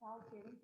Tá, ok.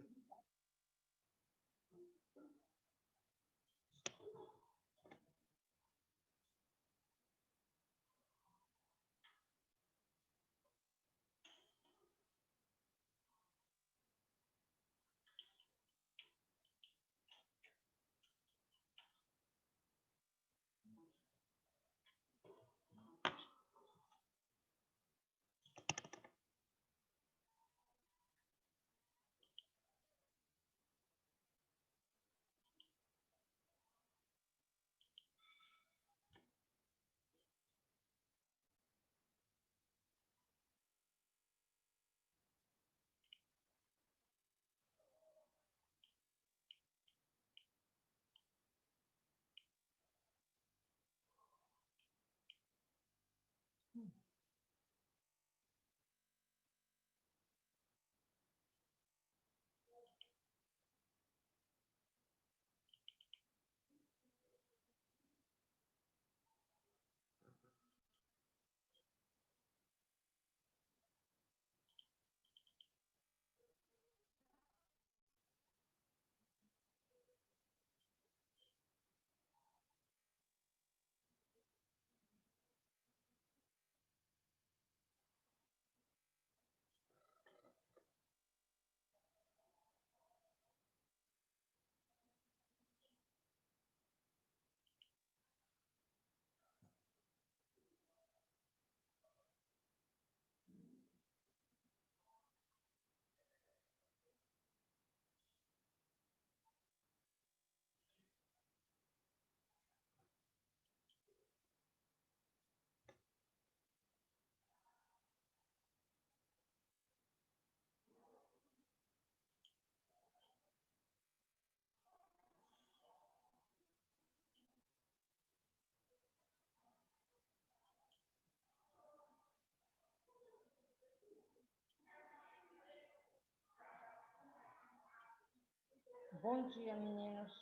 Bom dia, meninos.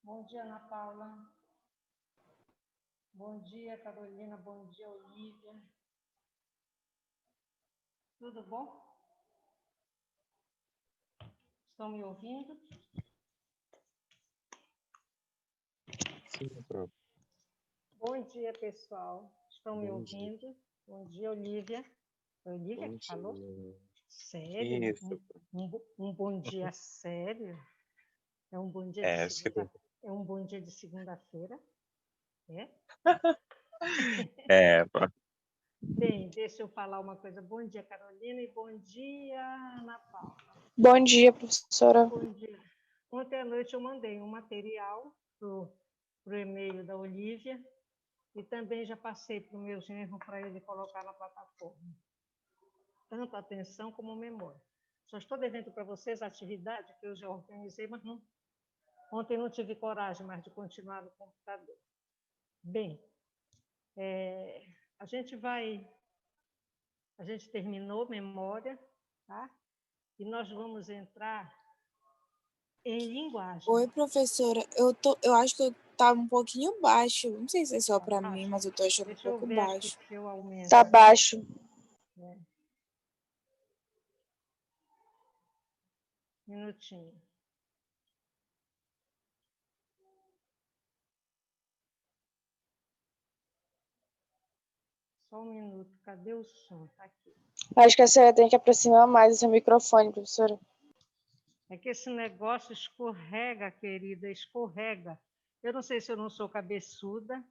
Bom dia, Ana Paula. Bom dia, Carolina. Bom dia, Olivia. Tudo bom? Estão me ouvindo? Sim, próprio. Bom dia, pessoal. Estão me Bom dia. ouvindo? Bom dia, Olivia. Olivia Bom que falou? dia. Sério? Isso. Um bom dia sério? É um bom dia de É, acho que segunda, tem. é um bom dia de segunda-feira? É? É, pô. Bem, deixa eu falar uma coisa. Bom dia, Carolina, e bom dia, Ana Paula. Bom dia, professora. Bom dia. Ontem à noite eu mandei um material pro e-mail da Olivia e também já passei para o meu genro para ele colocar na plataforma. Tanto atenção como memória. Só estou devendo para vocês a atividade que eu já organizei, mas não, ontem não tive coragem mais de continuar no computador. Bem, a gente terminou memória, tá? E nós vamos entrar em linguagem. Oi, professora. Eu acho que eu tava um pouquinho baixo. Não sei se é só para mim, mas eu tô achando Deixa um eu pouco ver aqui baixo. se eu aumento. Tá baixo. Minutinho. Só um minuto. Cadê o som? Tá aqui. Acho que a senhora tem que aproximar mais o seu microfone, professora. É que esse negócio escorrega, querida, escorrega. Eu não sei se eu não sou cabeçuda.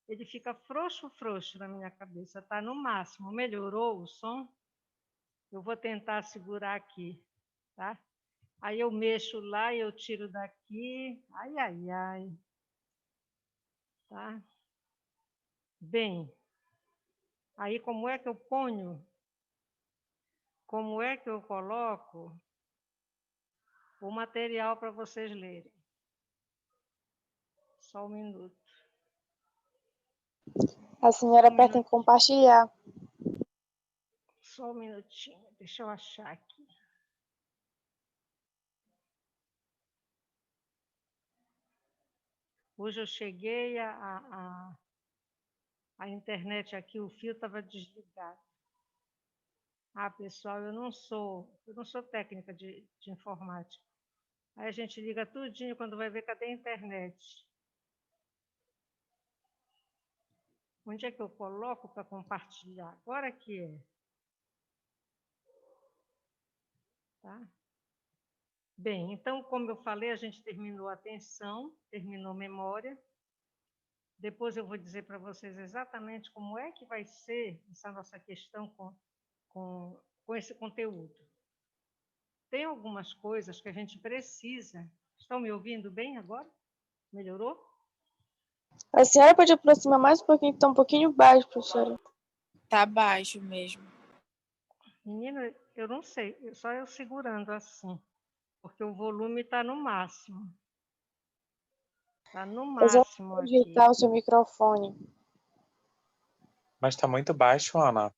Ele fica frouxo, frouxo na minha cabeça. Tá no máximo. Melhorou o som? Eu vou tentar segurar aqui, tá? Aí eu mexo lá e eu tiro daqui. Ai, ai, ai. Tá? Bem, aí como é que eu ponho? Como é que eu coloco o material para vocês lerem? Só um minuto. A senhora aperta em compartilhar. Só um minutinho, deixa eu achar aqui. Hoje eu cheguei, a internet aqui, o fio estava desligado. Ah, pessoal, eu não sou técnica de informática. Aí a gente liga tudinho quando vai ver cadê a internet. Onde é que eu coloco para compartilhar? Agora que é. Tá? Bem, então, como eu falei, a gente terminou a atenção, terminou memória. Depois eu vou dizer para vocês exatamente como é que vai ser essa nossa questão com esse conteúdo. Tem algumas coisas que a gente precisa. Estão me ouvindo bem agora? Melhorou? A senhora pode aproximar mais um pouquinho, que está um pouquinho baixo, professora. Tá baixo mesmo. Menina, eu não sei, só eu segurando assim, porque o volume está no máximo. Está no A senhora máximo pode aqui. ajeitar o seu microfone. Mas está muito baixo, Ana.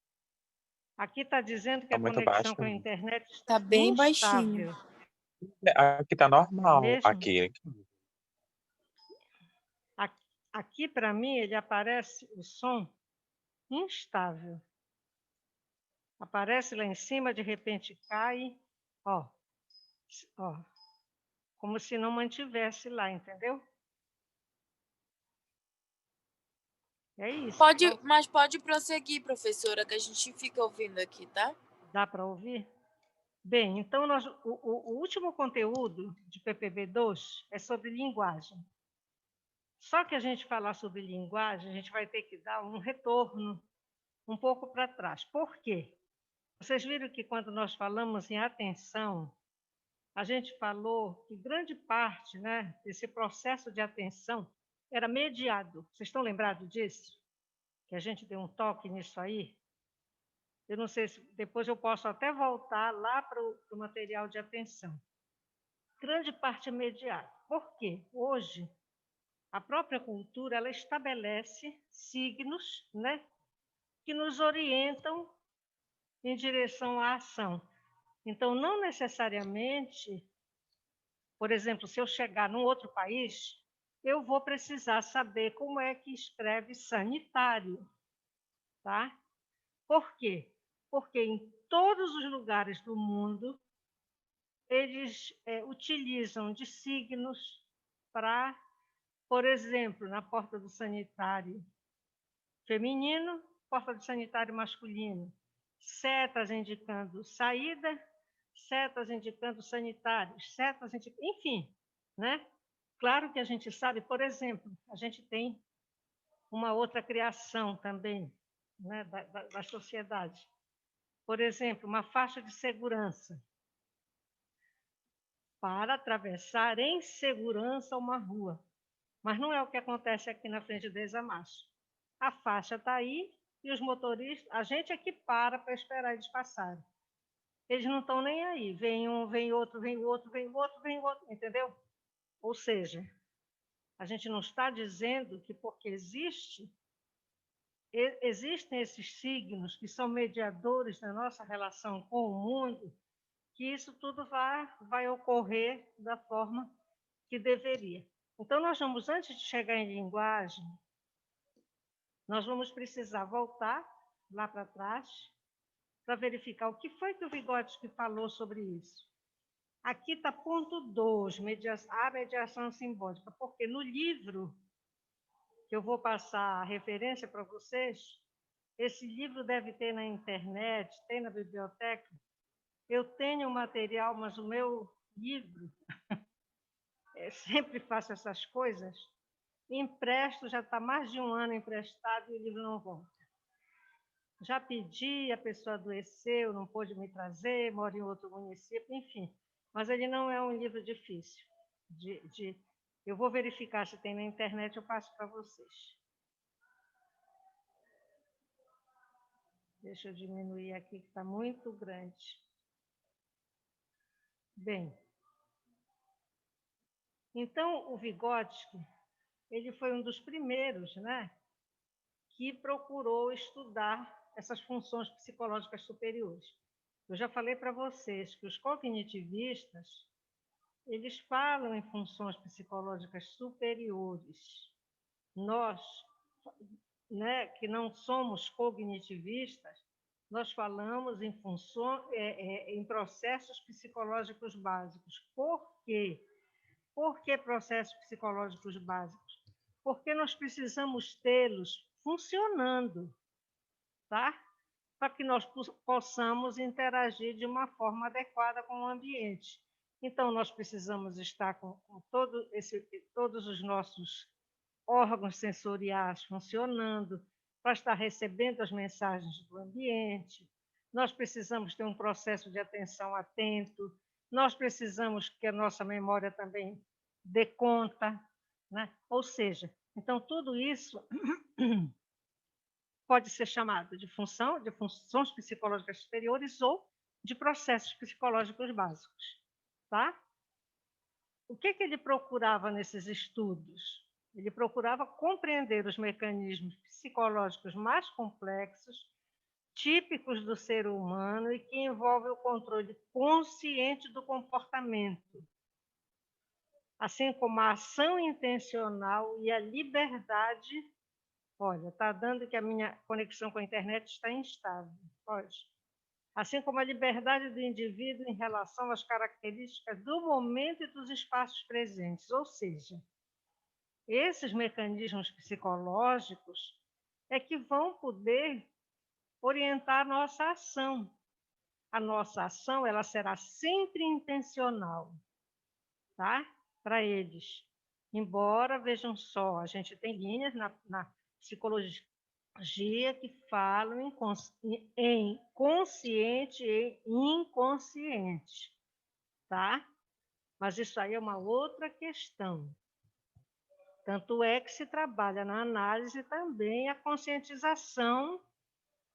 Aqui está dizendo que Tá a muito conexão baixo. com a internet está Tá bem instável. baixinho. Aqui tá normal. Mesmo? Aqui. Aqui, para mim, ele aparece o som instável. Aparece lá em cima, de repente cai, ó, como se não mantivesse lá, entendeu? É isso. Mas pode prosseguir, professora, que a gente fica ouvindo aqui, tá? Dá para ouvir? Bem, então o último conteúdo de PPB2 é sobre linguagem. Só que a gente falar sobre linguagem, a gente vai ter que dar um retorno um pouco para trás. Por quê? Vocês viram que quando nós falamos em atenção, a gente falou que grande parte, né, desse processo de atenção era mediado. Vocês estão lembrados disso? Que a gente deu um toque nisso aí? Eu não sei se depois eu posso até voltar lá para o material de atenção. Grande parte é mediado. Por quê? Hoje, a própria cultura ela estabelece signos, né, que nos orientam em direção à ação. Então, não necessariamente, por exemplo, se eu chegar num outro país, eu vou precisar saber como é que escreve sanitário, tá? Por quê? Porque em todos os lugares do mundo, eles utilizam de signos para, por exemplo, na porta do sanitário feminino, porta do sanitário masculino, setas indicando saída, setas indicando sanitários, setas indicando, enfim, né? Claro que a gente sabe, por exemplo, a gente tem uma outra criação também, né, da sociedade. Por exemplo, uma faixa de segurança para atravessar em segurança uma rua. Mas não é o que acontece aqui na frente deles a marcha. A faixa está aí e os motoristas, a gente é que para esperar eles passarem. Eles não estão nem aí. Vem um, vem outro, vem outro, vem outro, vem outro, entendeu? Ou seja, a gente não está dizendo que porque existem esses signos que são mediadores da nossa relação com o mundo, que isso tudo vai ocorrer da forma que deveria. Então, nós vamos, antes de chegar em linguagem, nós vamos precisar voltar lá para trás para verificar o que foi que o Vygotsky falou sobre isso. Aqui está ponto 2, a mediação simbólica, porque no livro, que eu vou passar a referência para vocês, esse livro deve ter na internet, tem na biblioteca. Eu tenho o material, mas o meu livro, sempre faço essas coisas, empresto, já está mais de um ano emprestado e o livro não volta. Já pedi, a pessoa adoeceu, não pôde me trazer, mora em outro município, enfim. Mas ele não é um livro difícil. Eu vou verificar se tem na internet, eu passo para vocês. Deixa eu diminuir aqui, que está muito grande. Bem, então o Vygotsky, ele foi um dos primeiros, né, que procurou estudar essas funções psicológicas superiores. Eu já falei para vocês que os cognitivistas, eles falam em funções psicológicas superiores. Nós, né, que não somos cognitivistas, nós falamos em processos psicológicos básicos. Por quê? Por que processos psicológicos básicos? Porque nós precisamos tê-los funcionando, tá? Para que nós possamos interagir de uma forma adequada com o ambiente. Então, nós precisamos estar com todos os nossos órgãos sensoriais funcionando, para estar recebendo as mensagens do ambiente. Nós precisamos ter um processo de atenção atento, nós precisamos que a nossa memória também dê conta, né? Ou seja, então tudo isso pode ser chamado de funções psicológicas superiores ou de processos psicológicos básicos, tá? O que ele procurava nesses estudos? Ele procurava compreender os mecanismos psicológicos mais complexos, típicos do ser humano e que envolvem o controle consciente do comportamento, assim como a ação intencional e a liberdade. Olha, está dando que a minha conexão com a internet está instável. Pode. Assim como a liberdade do indivíduo em relação às características do momento e dos espaços presentes. Ou seja, esses mecanismos psicológicos é que vão poder orientar a nossa ação. A nossa ação ela será sempre intencional, tá? Para eles. Embora, vejam só, a gente tem linhas na psicologia que falam em consciente e inconsciente, tá? Mas isso aí é uma outra questão. Tanto é que se trabalha na análise também a conscientização,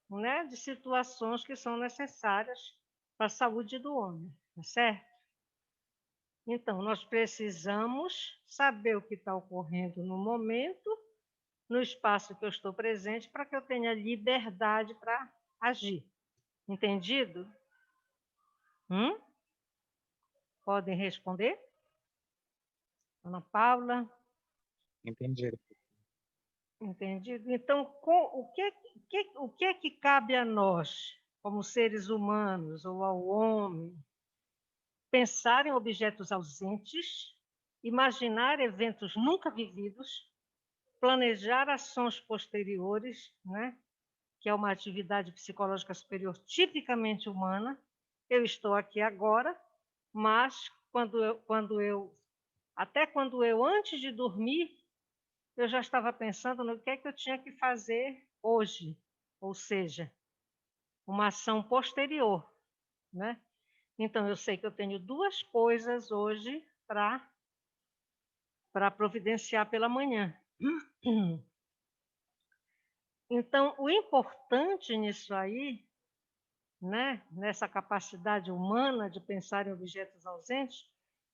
né, de situações que são necessárias para a saúde do homem, tá certo? Então, nós precisamos saber o que está ocorrendo no momento, no espaço que eu estou presente, para que eu tenha liberdade para agir. Entendido? Podem responder? Ana Paula? Entendido. Entendido? Então, o que é que cabe a nós, como seres humanos, ou ao homem? Pensar em objetos ausentes, imaginar eventos nunca vividos, planejar ações posteriores, né? Que é uma atividade psicológica superior tipicamente humana. Eu estou aqui agora, mas até quando eu antes de dormir, eu já estava pensando no que é que eu tinha que fazer hoje, ou seja, uma ação posterior, né? Então, eu sei que eu tenho duas coisas hoje para providenciar pela manhã. Então, o importante nisso aí, né, nessa capacidade humana de pensar em objetos ausentes,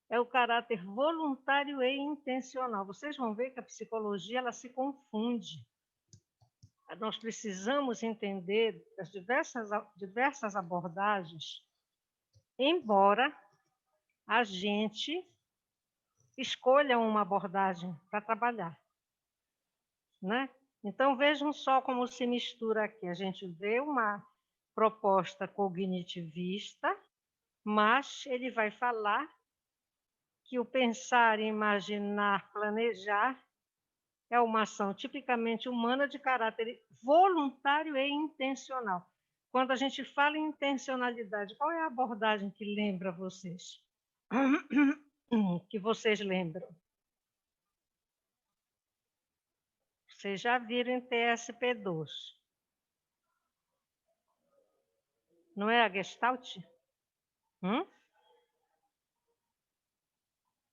é o caráter voluntário e intencional. Vocês vão ver que a psicologia ela se confunde. Nós precisamos entender as diversas abordagens, embora a gente escolha uma abordagem para trabalhar, né? Então, vejam só como se mistura aqui. A gente vê uma proposta cognitivista, mas ele vai falar que o pensar, imaginar, planejar é uma ação tipicamente humana de caráter voluntário e intencional. Quando a gente fala em intencionalidade, qual é a abordagem que lembra vocês? Que vocês lembram? Vocês já viram em TSP2. Não é a Gestalt?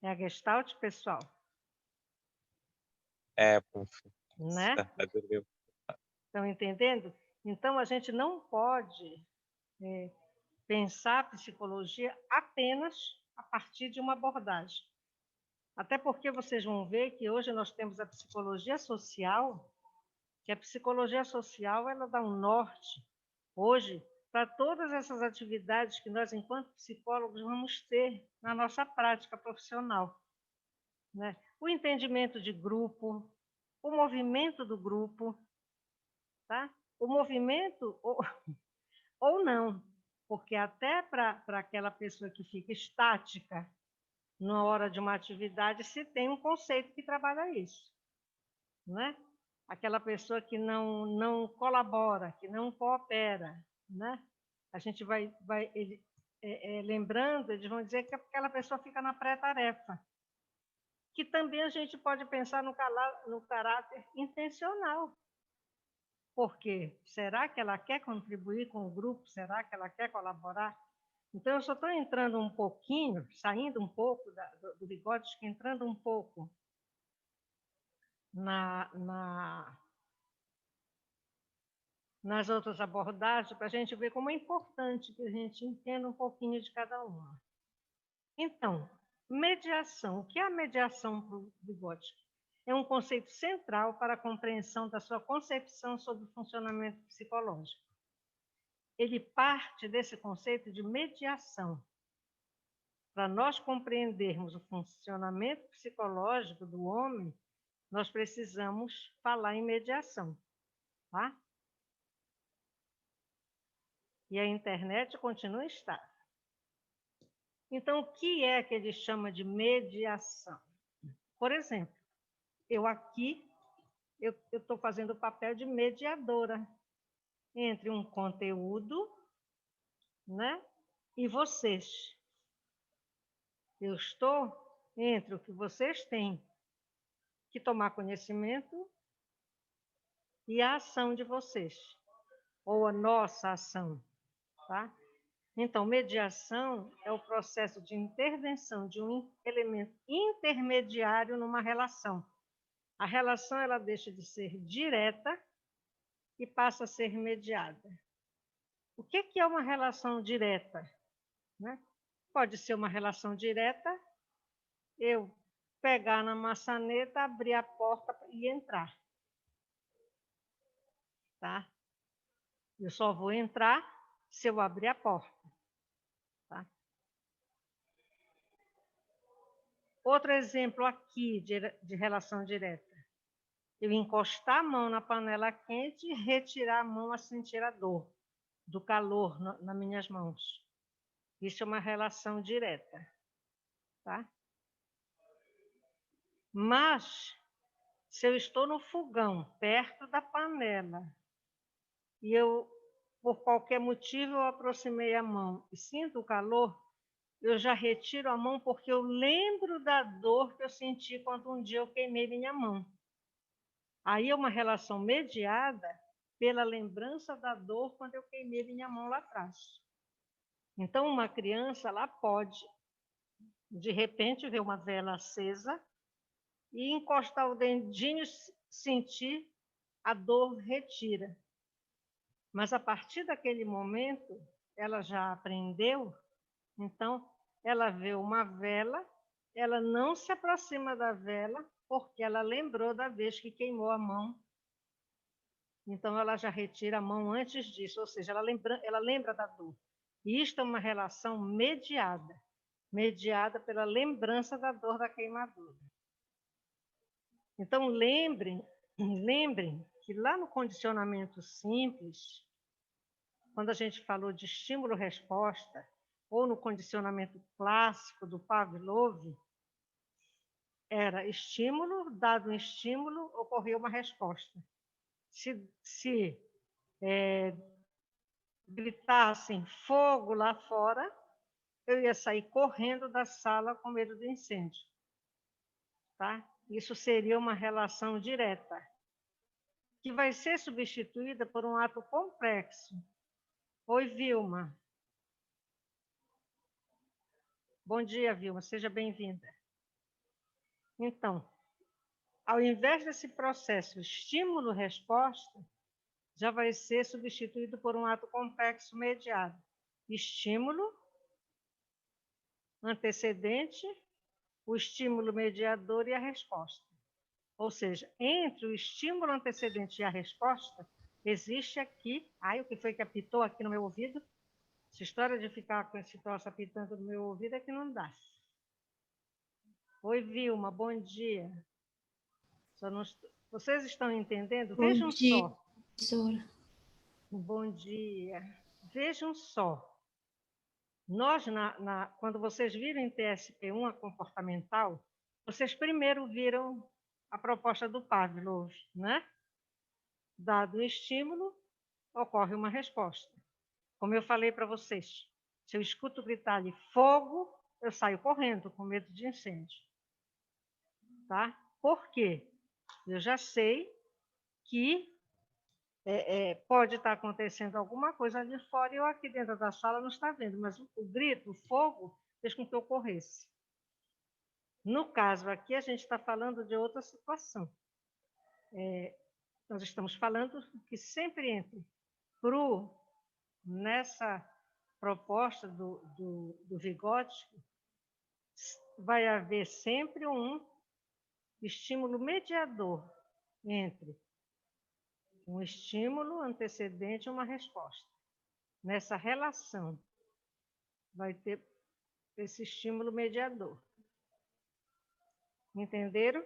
É a Gestalt, pessoal? É, prof. Né? Estão entendendo? Então, a gente não pode pensar a psicologia apenas a partir de uma abordagem. Até porque vocês vão ver que hoje nós temos a psicologia social, que a psicologia social ela dá um norte, hoje, para todas essas atividades que nós, enquanto psicólogos, vamos ter na nossa prática profissional, né? O entendimento de grupo, o movimento do grupo, tá? O movimento, ou não, porque até para aquela pessoa que fica estática na hora de uma atividade, se tem um conceito que trabalha isso, né? Aquela pessoa que não colabora, que não coopera, né? A gente vai lembrando, eles vão dizer que aquela pessoa fica na pré-tarefa, que também a gente pode pensar no caráter intencional. Por quê? Será que ela quer contribuir com o grupo? Será que ela quer colaborar? Então, eu só estou entrando um pouquinho, saindo um pouco do Vygotsky, entrando um pouco nas outras abordagens, para a gente ver como é importante que a gente entenda um pouquinho de cada uma. Então, mediação. O que é a mediação para o Vygotsky? É um conceito central para a compreensão da sua concepção sobre o funcionamento psicológico. Ele parte desse conceito de mediação. Para nós compreendermos o funcionamento psicológico do homem, nós precisamos falar em mediação, tá? E a internet continua estável. Então, o que é que ele chama de mediação? Por exemplo, eu aqui estou fazendo o papel de mediadora entre um conteúdo, né, e vocês. Eu estou entre o que vocês têm que tomar conhecimento e a ação de vocês, ou a nossa ação, tá? Então, mediação é o processo de intervenção de um elemento intermediário numa relação. A relação ela deixa de ser direta e passa a ser mediada. O que é uma relação direta? Né? Pode ser uma relação direta, eu pegar na maçaneta, abrir a porta e entrar. Tá? Eu só vou entrar se eu abrir a porta. Tá? Outro exemplo aqui de relação direta. Eu encostar a mão na panela quente e retirar a mão a sentir a dor do calor nas minhas mãos. Isso é uma relação direta. Tá? Mas, se eu estou no fogão, perto da panela, e eu, por qualquer motivo, eu aproximei a mão e sinto o calor, eu já retiro a mão porque eu lembro da dor que eu senti quando um dia eu queimei minha mão. Aí é uma relação mediada pela lembrança da dor quando eu queimei minha mão lá atrás. Então, uma criança ela pode, de repente, ver uma vela acesa e encostar o dedinho, sentir a dor retira. Mas a partir daquele momento, ela já aprendeu, então ela vê uma vela, ela não se aproxima da vela, porque ela lembrou da vez que queimou a mão. Então ela já retira a mão antes disso, ou seja, ela lembra da dor. E isto é uma relação mediada pela lembrança da dor da queimadura. Então lembrem que lá no condicionamento simples, quando a gente falou de estímulo-resposta, ou no condicionamento clássico do Pavlov, era estímulo, dado um estímulo, ocorria uma resposta. Se gritassem fogo lá fora, eu ia sair correndo da sala com medo do incêndio. Tá? Isso seria uma relação direta, que vai ser substituída por um ato complexo. Oi, Vilma. Bom dia, Vilma. Seja bem-vinda. Então, ao invés desse processo estímulo-resposta, já vai ser substituído por um ato complexo mediado. Estímulo, antecedente, o estímulo mediador e a resposta. Ou seja, entre o estímulo antecedente e a resposta, existe aqui... Ai, o que foi que apitou aqui no meu ouvido? Essa história de ficar com esse troço apitando no meu ouvido é que não dá. Oi, Vilma, bom dia. Vocês estão entendendo? Vejam só. Professora. Bom dia. vejam só, nós, quando vocês viram em TSP1 a comportamental, vocês primeiro viram a proposta do Pavlov, né? Dado o estímulo, ocorre uma resposta. Como eu falei para vocês, se eu escuto gritar ali fogo, eu saio correndo com medo de incêndio. Tá? Por quê? Eu já sei que pode estar acontecendo alguma coisa ali fora e eu aqui dentro da sala não está vendo, mas o grito, o fogo, fez com que eu corresse. No caso aqui, a gente está falando de outra situação. Nós estamos falando que sempre entre nessa proposta do Vygotsky, vai haver sempre um estímulo mediador entre um estímulo antecedente e uma resposta. Nessa relação, vai ter esse estímulo mediador. Entenderam?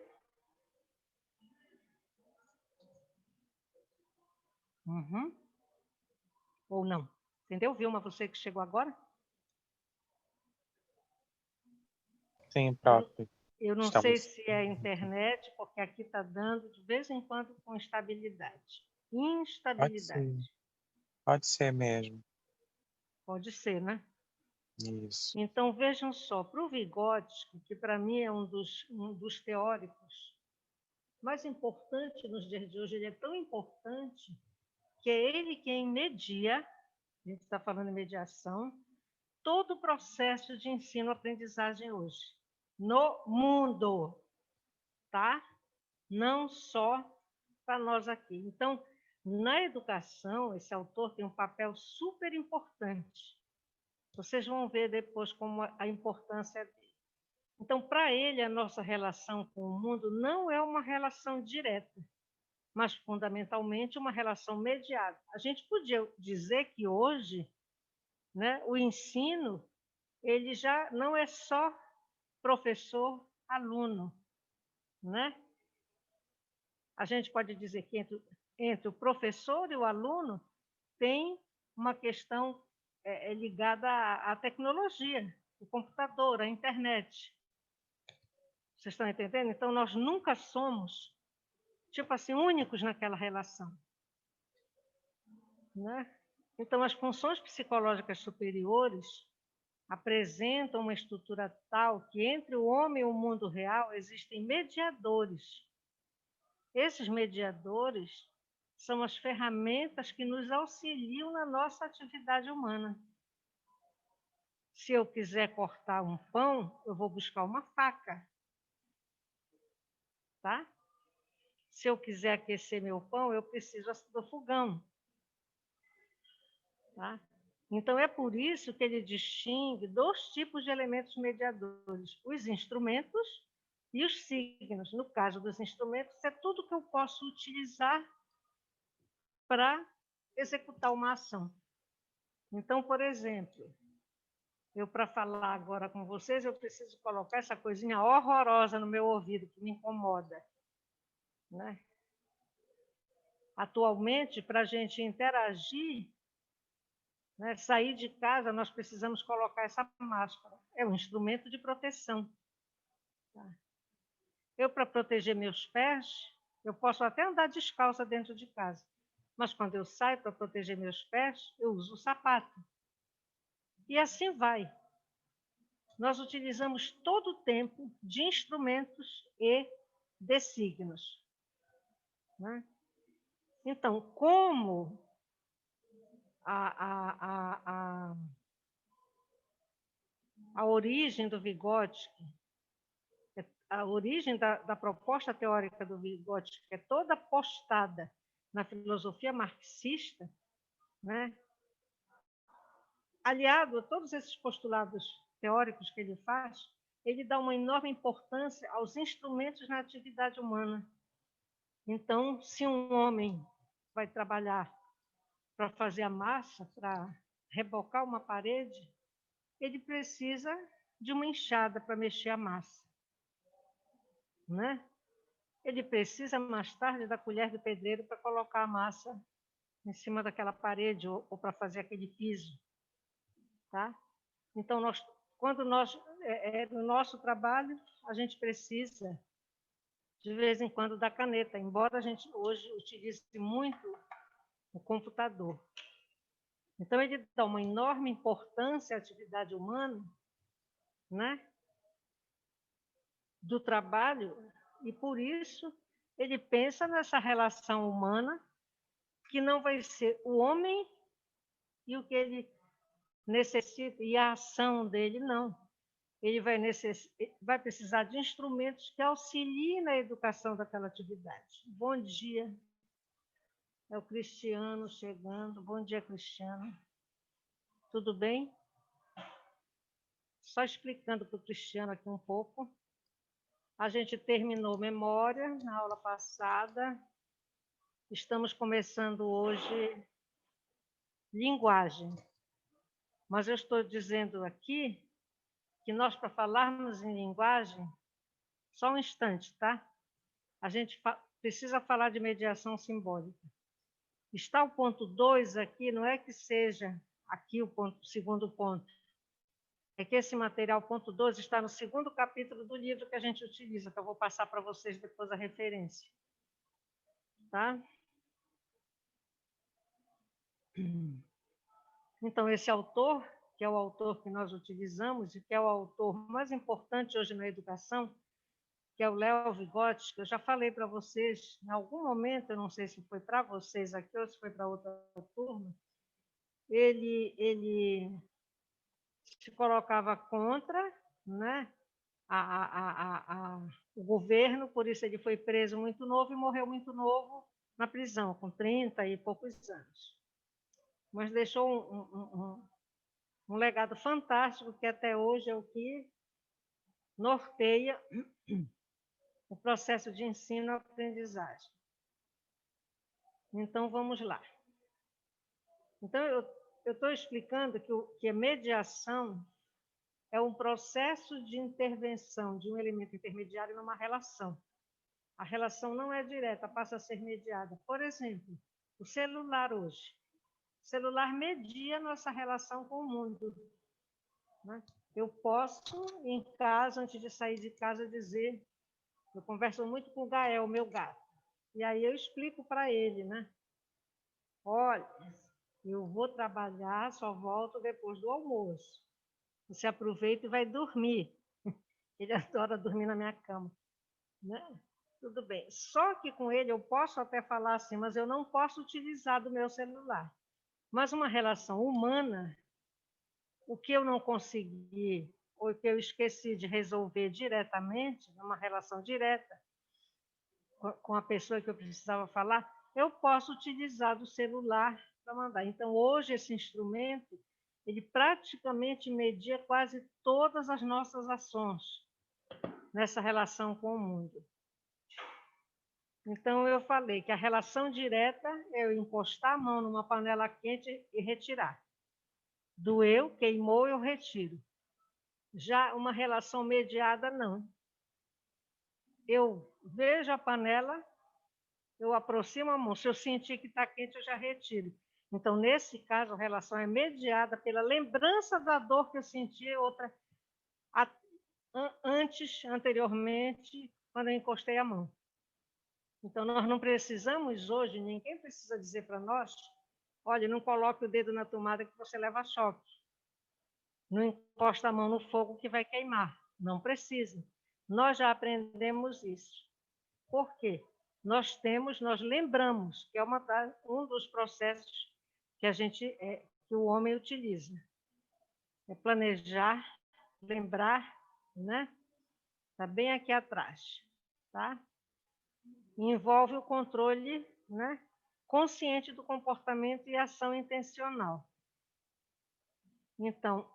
Uhum. Ou não? Entendeu, Vilma, você que chegou agora? Sim, próprio. Eu não sei se é a internet, porque aqui está dando de vez em quando com instabilidade. Instabilidade. Pode ser mesmo. Pode ser, né? Isso. Então, vejam só, para o Vygotsky, que para mim é um dos teóricos mais importantes nos dias de hoje, ele é tão importante que é ele quem media, a gente está falando em mediação, todo o processo de ensino-aprendizagem hoje, no mundo, tá? Não só para nós aqui. Então, na educação, esse autor tem um papel super importante. Vocês vão ver depois como a importância dele. Então, para ele, a nossa relação com o mundo não é uma relação direta, mas fundamentalmente uma relação mediada. A gente podia dizer que hoje, né, o ensino ele já não é só professor-aluno, né? A gente pode dizer que entre o professor e o aluno tem uma questão ligada à tecnologia, o computador, a internet. Vocês estão entendendo? Então, nós nunca somos, tipo assim, únicos naquela relação. Né? Então, as funções psicológicas superiores apresentam uma estrutura tal que entre o homem e o mundo real existem mediadores. Esses mediadores são as ferramentas que nos auxiliam na nossa atividade humana. Se eu quiser cortar um pão, eu vou buscar uma faca. Tá? Se eu quiser aquecer meu pão, eu preciso do fogão. Tá? Então, é por isso que ele distingue dois tipos de elementos mediadores, os instrumentos e os signos. No caso dos instrumentos, é tudo que eu posso utilizar para executar uma ação. Então, por exemplo, para falar agora com vocês, eu preciso colocar essa coisinha horrorosa no meu ouvido, que me incomoda. Né? Atualmente, para a gente interagir, né, sair de casa, nós precisamos colocar essa máscara. É um instrumento de proteção. Tá? Eu, para proteger meus pés, eu posso até andar descalça dentro de casa, mas quando eu saio para proteger meus pés, eu uso o sapato. E assim vai. Nós utilizamos todo o tempo de instrumentos e de signos. Né? Então, como a origem do Vygotsky, a origem da proposta teórica do Vygotsky é toda postada na filosofia marxista, né? Aliado a todos esses postulados teóricos que ele faz, ele dá uma enorme importância aos instrumentos na atividade humana. Então, se um homem vai trabalhar para fazer a massa, para rebocar uma parede, ele precisa de uma enxada para mexer a massa. Né? Ele precisa, mais tarde, da colher do pedreiro para colocar a massa em cima daquela parede ou para fazer aquele piso, tá? Então, quando no nosso trabalho, a gente precisa, de vez em quando, da caneta, embora a gente hoje utilize muito o computador. Então, ele dá uma enorme importância à atividade humana, né? Do trabalho, e por isso ele pensa nessa relação humana, que não vai ser o homem e o que ele necessita, e a ação dele, não. Ele vai precisar de instrumentos que auxiliem na educação daquela atividade. Bom dia. É o Cristiano chegando. Bom dia, Cristiano. Tudo bem? Só explicando para o Cristiano aqui um pouco. A gente terminou memória na aula passada. Estamos começando hoje linguagem. Mas eu estou dizendo aqui que nós, para falarmos em linguagem, só um instante, tá? A gente precisa falar de mediação simbólica. Está o ponto 2 aqui, não é que seja aqui o segundo ponto. É que esse material, ponto 2, está no segundo capítulo do livro que a gente utiliza, que eu vou passar para vocês depois a referência. Tá? Então, esse autor, que é o autor que nós utilizamos e que é o autor mais importante hoje na educação, que é o Léo Vygotsky, que eu já falei para vocês em algum momento, eu não sei se foi para vocês aqui ou se foi para outra turma, ele se colocava contra, né, o governo, por isso ele foi preso muito novo e morreu muito novo na prisão, com 30 e poucos anos. Mas deixou um legado fantástico, que até hoje é o que norteia o processo de ensino e aprendizagem. Então, vamos lá. Então, eu estou explicando que a mediação é um processo de intervenção de um elemento intermediário numa relação. A relação não é direta, passa a ser mediada. Por exemplo, o celular hoje. O celular media a nossa relação com o mundo, né? Eu posso, em casa, antes de sair de casa, dizer... Eu converso muito com o Gael, meu gato. E aí eu explico para ele, né? Olha, eu vou trabalhar, só volto depois do almoço. Você aproveita e vai dormir. Ele adora dormir na minha cama, né? Tudo bem. Só que com ele eu posso até falar assim, mas eu não posso utilizar do meu celular. Mas uma relação humana, o que eu não consegui, ou que eu esqueci de resolver diretamente, numa relação direta, com a pessoa que eu precisava falar, eu posso utilizar do celular para mandar. Então, hoje, esse instrumento, ele praticamente media quase todas as nossas ações nessa relação com o mundo. Então, eu falei que a relação direta é eu encostar a mão numa panela quente e retirar. Doeu, queimou, eu retiro. Já uma relação mediada, não. Eu vejo a panela, eu aproximo a mão. Se eu sentir que está quente, eu já retiro. Então, nesse caso, a relação é mediada pela lembrança da dor que eu senti anteriormente, quando eu encostei a mão. Então, nós não precisamos hoje, ninguém precisa dizer para nós, olha, não coloque o dedo na tomada que você leva choque. Não encosta a mão no fogo que vai queimar. Não precisa. Nós já aprendemos isso. Por quê? Nós lembramos, que é um dos processos que o homem utiliza. É planejar, lembrar, né? Está bem aqui atrás, tá? Envolve o controle, né, consciente do comportamento e ação intencional. Então,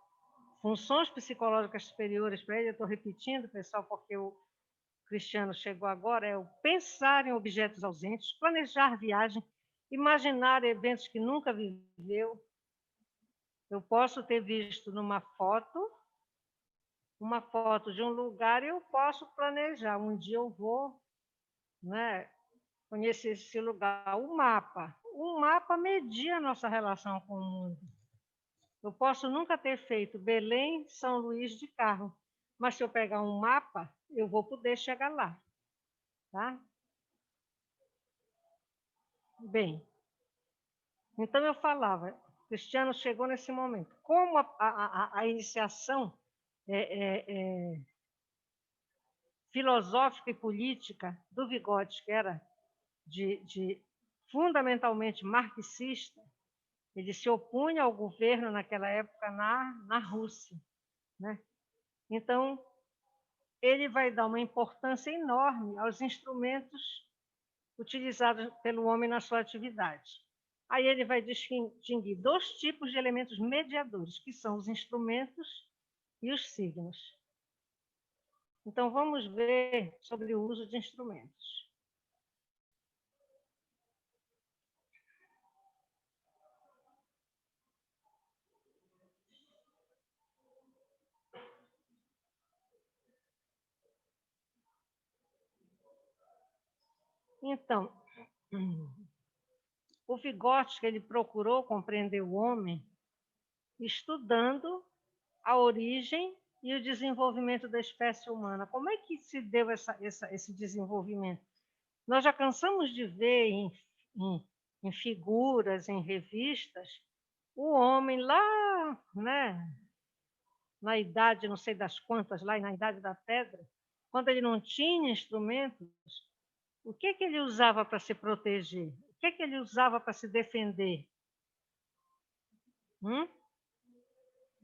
funções psicológicas superiores para ele, eu estou repetindo, pessoal, porque o Cristiano chegou agora, é o pensar em objetos ausentes, planejar viagem, imaginar eventos que nunca viveu. Eu posso ter visto numa foto, uma foto de um lugar, e eu posso planejar. Um dia eu vou, né, conhecer esse lugar. O mapa. o mapa media a nossa relação com o mundo. Eu posso nunca ter feito Belém, São Luís de carro, mas se eu pegar um mapa, eu vou poder chegar lá. Tá? Bem, então eu falava, Cristiano chegou nesse momento. Como a iniciação filosófica e política do Vygotsky era fundamentalmente marxista, ele se opunha ao governo naquela época na Rússia, né? Então, ele vai dar uma importância enorme aos instrumentos utilizados pelo homem na sua atividade. Aí ele vai distinguir 2 tipos de elementos mediadores, que são os instrumentos e os signos. Então, vamos ver sobre o uso de instrumentos. Então, o Vygotsky ele procurou compreender o homem estudando a origem e o desenvolvimento da espécie humana. Como é que se deu esse desenvolvimento? Nós já cansamos de ver em figuras, em revistas, o homem lá, né, na idade, não sei das quantas, lá na idade da pedra, quando ele não tinha instrumentos, o que ele usava para se proteger? O que ele usava para se defender?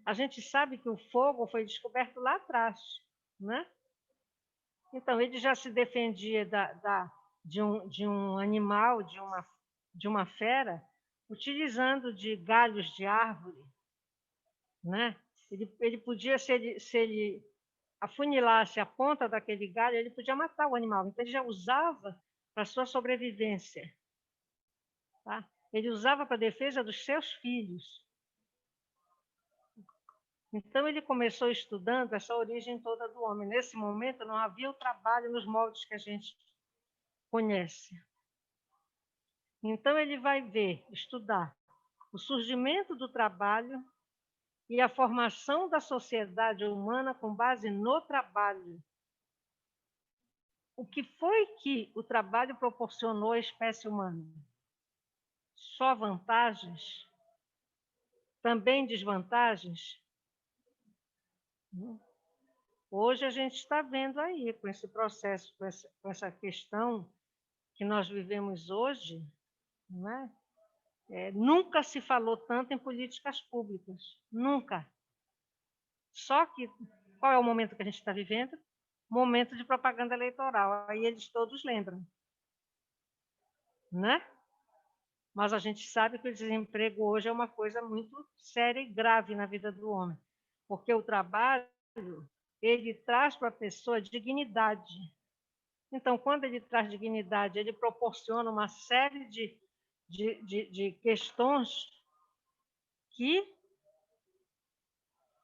A gente sabe que o fogo foi descoberto lá atrás, né? Então, ele já se defendia de um animal, de uma fera, utilizando de galhos de árvore, né? Ele podia, se ele afunilasse a ponta daquele galho, ele podia matar o animal. Então, ele já usava para sua sobrevivência. Tá? Ele usava para a defesa dos seus filhos. Então, ele começou estudando essa origem toda do homem. Nesse momento, não havia o trabalho nos moldes que a gente conhece. Então, ele vai estudar o surgimento do trabalho e a formação da sociedade humana com base no trabalho. O que foi que o trabalho proporcionou à espécie humana? Só vantagens? Também desvantagens? Hoje a gente está vendo aí, com esse processo, com essa questão que nós vivemos hoje, né? Nunca se falou tanto em políticas públicas, nunca. Só que, qual é o momento que a gente está vivendo? Momento de propaganda eleitoral, aí eles todos lembram, né? Mas a gente sabe que o desemprego hoje é uma coisa muito séria e grave na vida do homem, porque o trabalho, ele traz para a pessoa dignidade. Então, quando ele traz dignidade, ele proporciona uma série de questões que,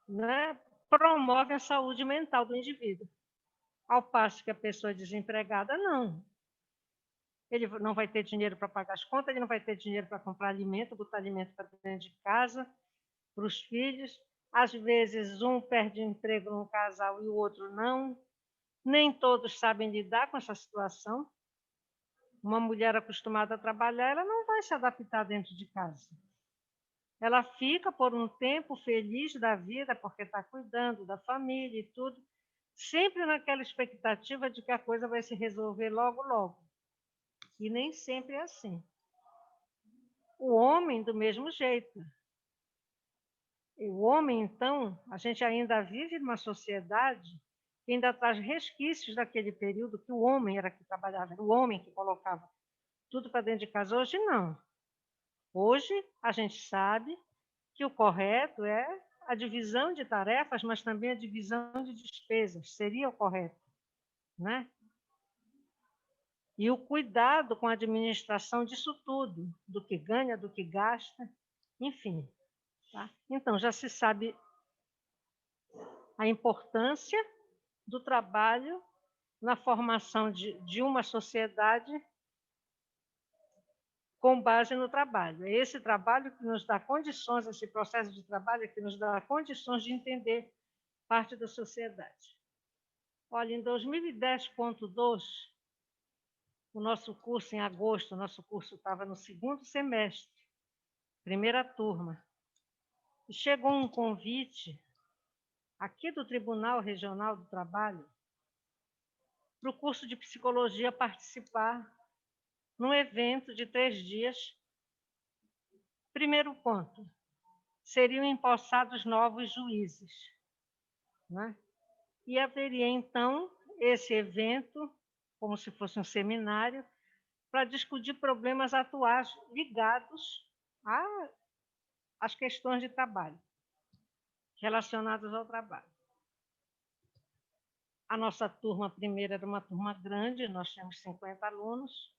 né, promovem a saúde mental do indivíduo. Ao passo que a pessoa desempregada, não. Ele não vai ter dinheiro para pagar as contas, ele não vai ter dinheiro para comprar alimento, botar alimento para dentro de casa, para os filhos. Às vezes, um perde emprego num casal e o outro não. Nem todos sabem lidar com essa situação. Uma mulher acostumada a trabalhar, ela não vai se adaptar dentro de casa. Ela fica por um tempo feliz da vida, porque está cuidando da família e tudo, sempre naquela expectativa de que a coisa vai se resolver logo, logo. E nem sempre é assim. O homem, do mesmo jeito. O homem, então, a gente ainda vive numa sociedade que ainda traz resquícios daquele período que o homem era que trabalhava, era o homem que colocava tudo para dentro de casa. Hoje, não. Hoje, a gente sabe que o correto é a divisão de tarefas, mas também a divisão de despesas. Seria o correto, né? E o cuidado com a administração disso tudo, do que ganha, do que gasta, enfim. Tá? Então, já se sabe a importância do trabalho na formação de uma sociedade com base no trabalho. É esse trabalho que nos dá condições, esse processo de trabalho que nos dá condições de entender parte da sociedade. Olha, em 2010.2, o nosso curso, em agosto, o nosso curso estava no segundo semestre, primeira turma, e chegou um convite aqui do Tribunal Regional do Trabalho para o curso de psicologia participar num evento de 3 dias. Primeiro ponto, seriam empossados novos juízes, né? E haveria, então, esse evento, como se fosse um seminário, para discutir problemas atuais ligados às questões de trabalho, relacionadas ao trabalho. A nossa turma primeira era uma turma grande, nós tínhamos 50 alunos.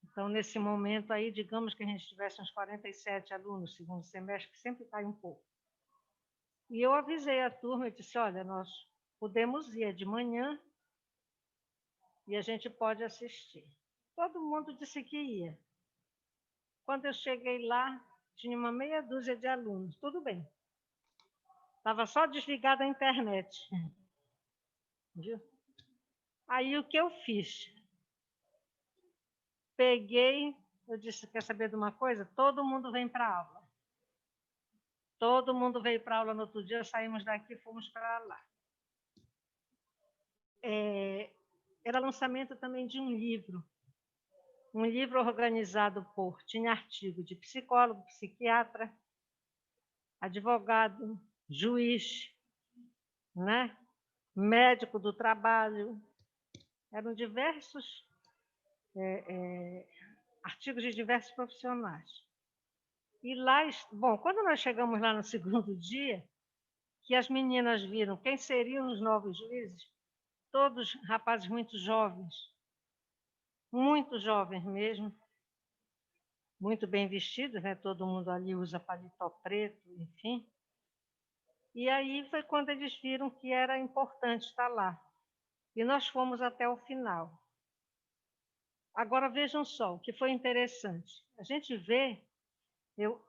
Então, nesse momento aí, digamos que a gente tivesse uns 47 alunos, segundo semestre, que sempre cai um pouco. E eu avisei a turma e disse, olha, nós podemos ir de manhã e a gente pode assistir. Todo mundo disse que ia. Quando eu cheguei lá, tinha uma meia dúzia de alunos. Tudo bem. Estava só desligada a internet. Viu? Aí, o que eu fiz? Peguei, eu disse, quer saber de uma coisa? Todo mundo vem para a aula. Todo mundo veio para a aula no outro dia, saímos daqui e fomos para lá. Era lançamento também de um livro organizado tinha artigo de psicólogo, psiquiatra, advogado, juiz, né? Médico do trabalho. Eram diversos artigos de diversos profissionais. E lá, bom, quando nós chegamos lá no segundo dia, que as meninas viram quem seriam os novos juízes, todos rapazes muito jovens mesmo, muito bem vestidos, né? Todo mundo ali usa paletó preto, enfim. E aí foi quando eles viram que era importante estar lá. E nós fomos até o final. Agora vejam só, o que foi interessante. A gente vê,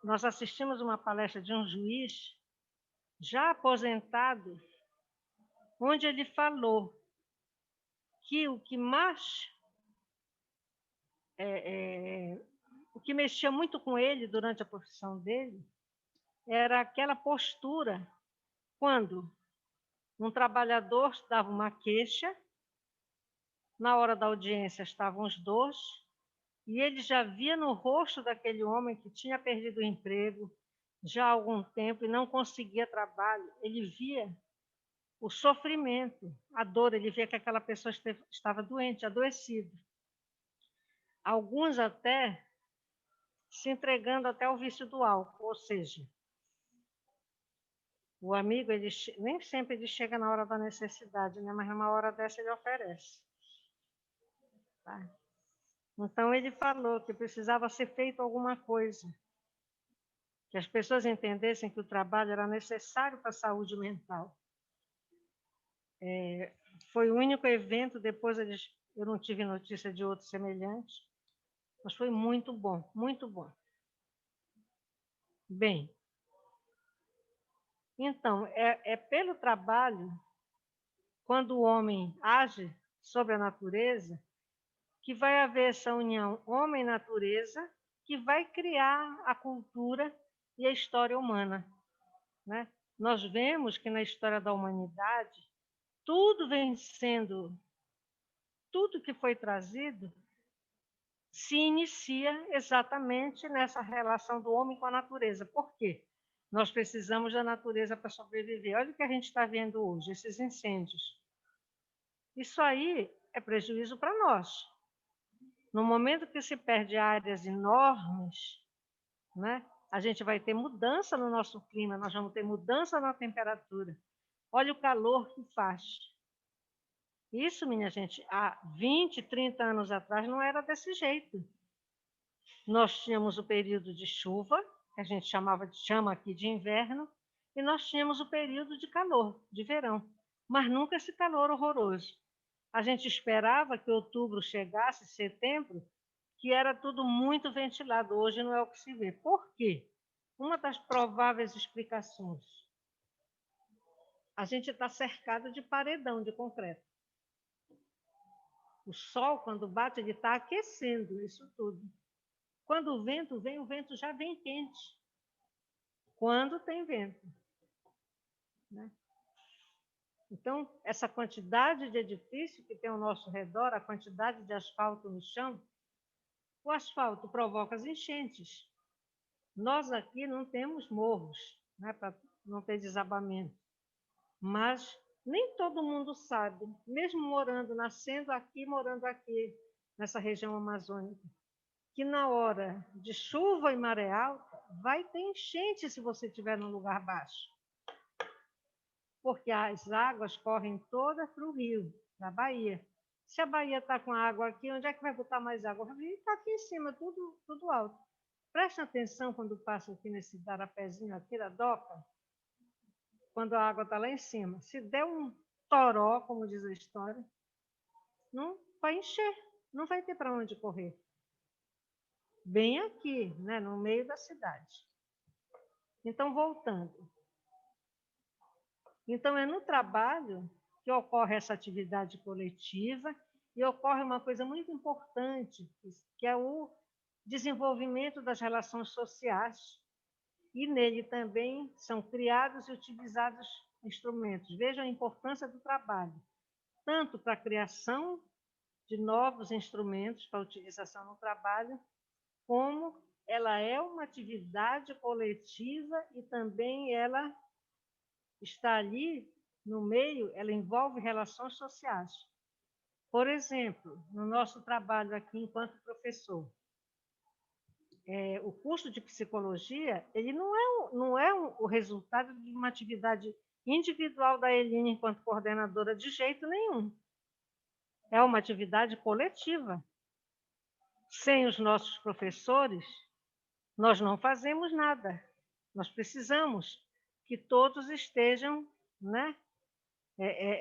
nós assistimos uma palestra de um juiz já aposentado, onde ele falou que o que mais o que mexia muito com ele durante a profissão dele era aquela postura quando um trabalhador dava uma queixa, na hora da audiência estavam os dois, e ele já via no rosto daquele homem que tinha perdido o emprego já há algum tempo e não conseguia trabalho, ele via o sofrimento, a dor, ele via que aquela pessoa estava doente, adoecida. Alguns até se entregando até ao vício do álcool, ou seja, o amigo, nem sempre ele chega na hora da necessidade, né? Mas numa hora dessa ele oferece. Tá? Então ele falou que precisava ser feito alguma coisa, que as pessoas entendessem que o trabalho era necessário para a saúde mental. Foi o único evento, depois eu não tive notícia de outro semelhante, mas foi muito bom, muito bom. Bem, então, é pelo trabalho, quando o homem age sobre a natureza, que vai haver essa união homem-natureza, que vai criar a cultura e a história humana, né? Nós vemos que na história da humanidade, tudo que foi trazido se inicia exatamente nessa relação do homem com a natureza. Por quê? Nós precisamos da natureza para sobreviver. Olha o que a gente está vendo hoje, esses incêndios. Isso aí é prejuízo para nós. No momento que se perde áreas enormes, né, a gente vai ter mudança no nosso clima, nós vamos ter mudança na temperatura. Olha o calor que faz. Isso, minha gente, há 20, 30 anos atrás não era desse jeito. Nós tínhamos o período de chuva, que a gente chama aqui de inverno, e nós tínhamos o período de calor, de verão, mas nunca esse calor horroroso. A gente esperava que outubro chegasse, setembro, que era tudo muito ventilado. Hoje não é o que se vê. Por quê? Uma das prováveis explicações. A gente está cercado de paredão de concreto. O sol, quando bate, ele está aquecendo isso tudo. Quando o vento vem, o vento já vem quente. Quando tem vento. Né? Então, essa quantidade de edifício que tem ao nosso redor, a quantidade de asfalto no chão, o asfalto provoca as enchentes. Nós aqui não temos morros, né, para não ter desabamento. Mas nem todo mundo sabe, mesmo morando, nascendo aqui, morando aqui, nessa região amazônica, que na hora de chuva e maré alta, vai ter enchente se você estiver num lugar baixo. Porque as águas correm todas para o rio, para a Bahia. Se a Bahia está com água aqui, onde é que vai botar mais água? Está aqui em cima, tudo alto. Preste atenção quando passa aqui nesse garapézinho aqui da doca, quando a água está lá em cima. Se der um toró, como diz a história, não vai encher, não vai ter para onde correr. Bem aqui, né, no meio da cidade. Então, voltando. Então, é no trabalho que ocorre essa atividade coletiva e ocorre uma coisa muito importante, que é o desenvolvimento das relações sociais. E nele também são criados e utilizados instrumentos. Vejam a importância do trabalho, tanto para a criação de novos instrumentos para utilização no trabalho, como ela é uma atividade coletiva e também ela está ali no meio, ela envolve relações sociais. Por exemplo, no nosso trabalho aqui enquanto professor, o curso de psicologia, ele não é o resultado de uma atividade individual da Eline enquanto coordenadora de jeito nenhum. É uma atividade coletiva. Sem os nossos professores, nós não fazemos nada. Nós precisamos que todos estejam, né,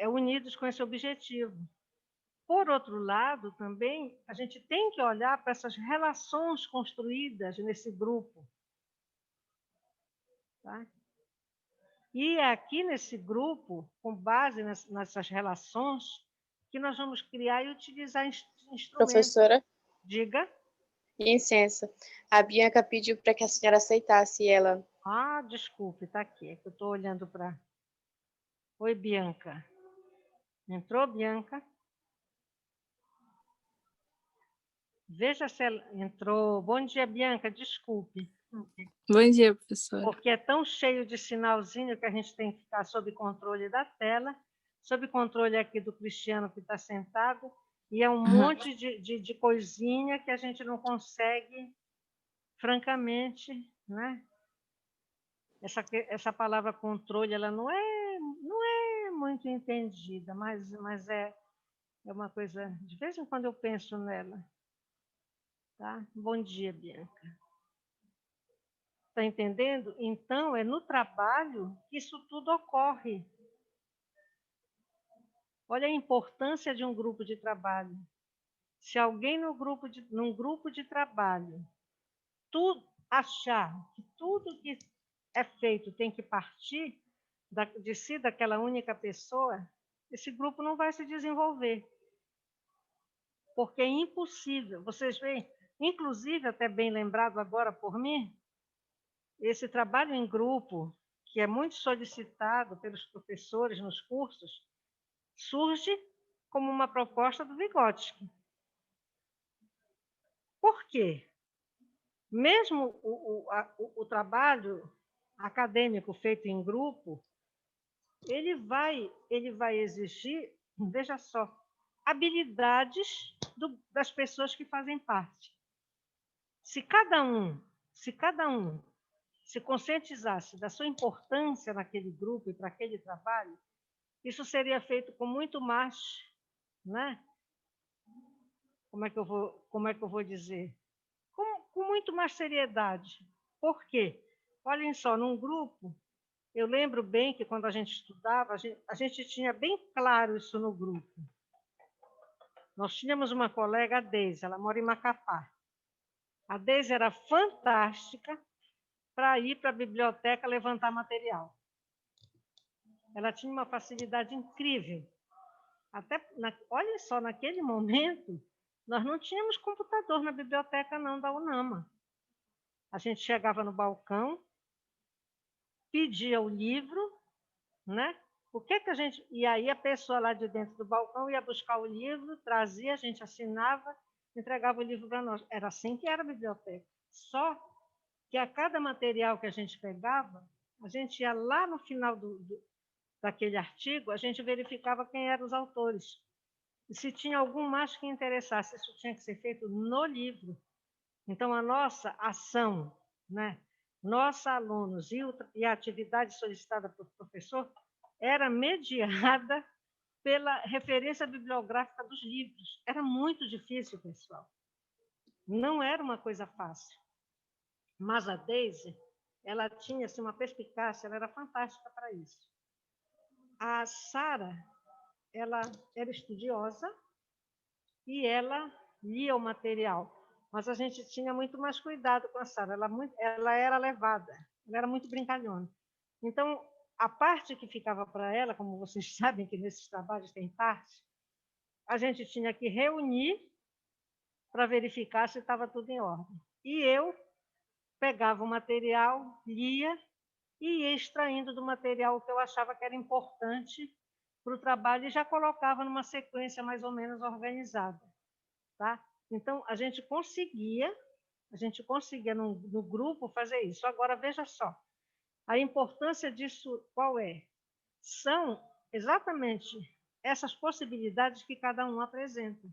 unidos com esse objetivo. Por outro lado, também, a gente tem que olhar para essas relações construídas nesse grupo. Tá? E é aqui nesse grupo, com base nessas relações, que nós vamos criar e utilizar instrumentos. Professora? Diga. Licença. A Bianca pediu para que a senhora aceitasse ela. Ah, desculpe, está aqui. É que eu estou olhando para... Oi, Bianca. Entrou, Bianca? Veja se ela entrou. Bom dia, Bianca, desculpe. Bom dia, professora. Porque é tão cheio de sinalzinho que a gente tem que ficar sob controle da tela, sob controle aqui do Cristiano que está sentado, e é um monte de coisinha que a gente não consegue, francamente, né? Essa palavra controle, ela não é muito entendida, mas é uma coisa, de vez em quando eu penso nela. Tá? Bom dia, Bianca. Está entendendo? Então, é no trabalho que isso tudo ocorre. Olha a importância de um grupo de trabalho. Se alguém num grupo de trabalho achar que tudo que é feito tem que partir de si, daquela única pessoa, esse grupo não vai se desenvolver. Porque é impossível. Vocês veem, inclusive, até bem lembrado agora por mim, esse trabalho em grupo, que é muito solicitado pelos professores nos cursos, surge como uma proposta do Vygotsky. Por quê? Mesmo o trabalho acadêmico feito em grupo, ele vai exigir, veja só, habilidades das pessoas que fazem parte. Se cada um se conscientizasse da sua importância naquele grupo e para aquele trabalho, isso seria feito com muito mais, né? Como é que eu vou dizer? Com muito mais seriedade. Por quê? Olhem só, num grupo, eu lembro bem que quando a gente estudava, a gente tinha bem claro isso no grupo. Nós tínhamos uma colega, a Deise, ela mora em Macapá. A Deise era fantástica para ir para a biblioteca levantar material. Ela tinha uma facilidade incrível. Olha só, naquele momento, nós não tínhamos computador na biblioteca não da UNAMA. A gente chegava no balcão, pedia o livro, né? E aí a pessoa lá de dentro do balcão ia buscar o livro, trazia, a gente assinava, entregava o livro para nós. Era assim que era a biblioteca. Só que a cada material que a gente pegava, a gente ia lá no final daquele artigo, a gente verificava quem eram os autores. E se tinha algum mais que interessasse, isso tinha que ser feito no livro. Então, a nossa ação, né? Nossos alunos e a atividade solicitada pelo professor era mediada pela referência bibliográfica dos livros. Era muito difícil, pessoal. Não era uma coisa fácil. Mas a Deise, ela tinha assim, uma perspicácia, ela era fantástica para isso. A Sara, ela era estudiosa e ela lia o material. Mas a gente tinha muito mais cuidado com a Sara. Ela era levada, ela era muito brincalhona. Então, a parte que ficava para ela, como vocês sabem que nesses trabalhos tem parte, a gente tinha que reunir para verificar se estava tudo em ordem. E eu pegava o material, lia e ia extraindo do material o que eu achava que era importante para o trabalho e já colocava numa sequência mais ou menos organizada. Tá? Então, a gente conseguia no grupo fazer isso. Agora, veja só, a importância disso qual é? São exatamente essas possibilidades que cada um apresenta.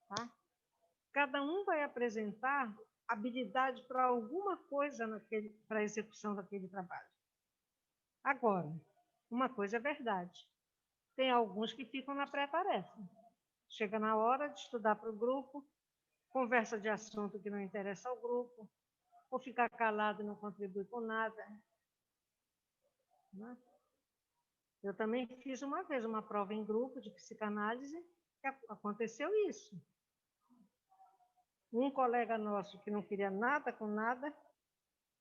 Tá? Cada um vai apresentar habilidade para alguma coisa para a execução daquele trabalho. Agora, uma coisa é verdade. Tem alguns que ficam na pré-tarefa. Chega na hora de estudar para o grupo, conversa de assunto que não interessa ao grupo, ou ficar calado e não contribui com nada. Né? Eu também fiz uma vez uma prova em grupo de psicanálise, que aconteceu isso. Um colega nosso que não queria nada com nada,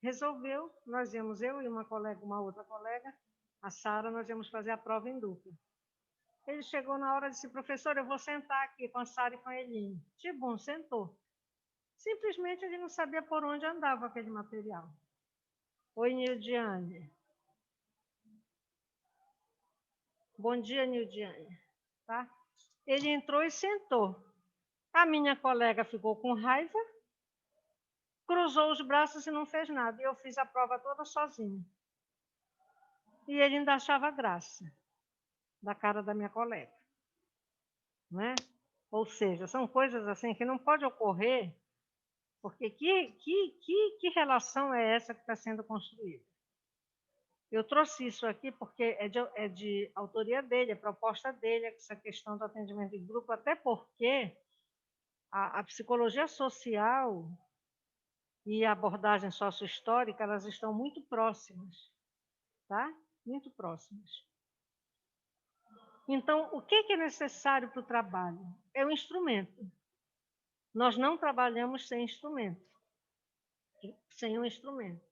resolveu, nós íamos, eu e uma outra colega, a Sara, nós íamos fazer a prova em dupla. Ele chegou na hora e disse, professor, eu vou sentar aqui com a Sara e com a Eline. Que bom, sentou. Simplesmente ele não sabia por onde andava aquele material. Oi, Nildiane. Bom dia, Nildiane. Tá? Ele entrou e sentou. A minha colega ficou com raiva, cruzou os braços e não fez nada. E eu fiz a prova toda sozinha. E ele ainda achava graça da cara da minha colega. Né? Ou seja, são coisas assim que não pode ocorrer, porque que relação é essa que está sendo construída? Eu trouxe isso aqui porque é de autoria dele, é proposta dele, essa questão do atendimento em grupo, até porque a psicologia social e a abordagem sociohistórica, elas estão muito próximas, tá? Muito próximas. Então, o que é necessário para o trabalho? É o instrumento. Nós não trabalhamos sem instrumento, sem um instrumento.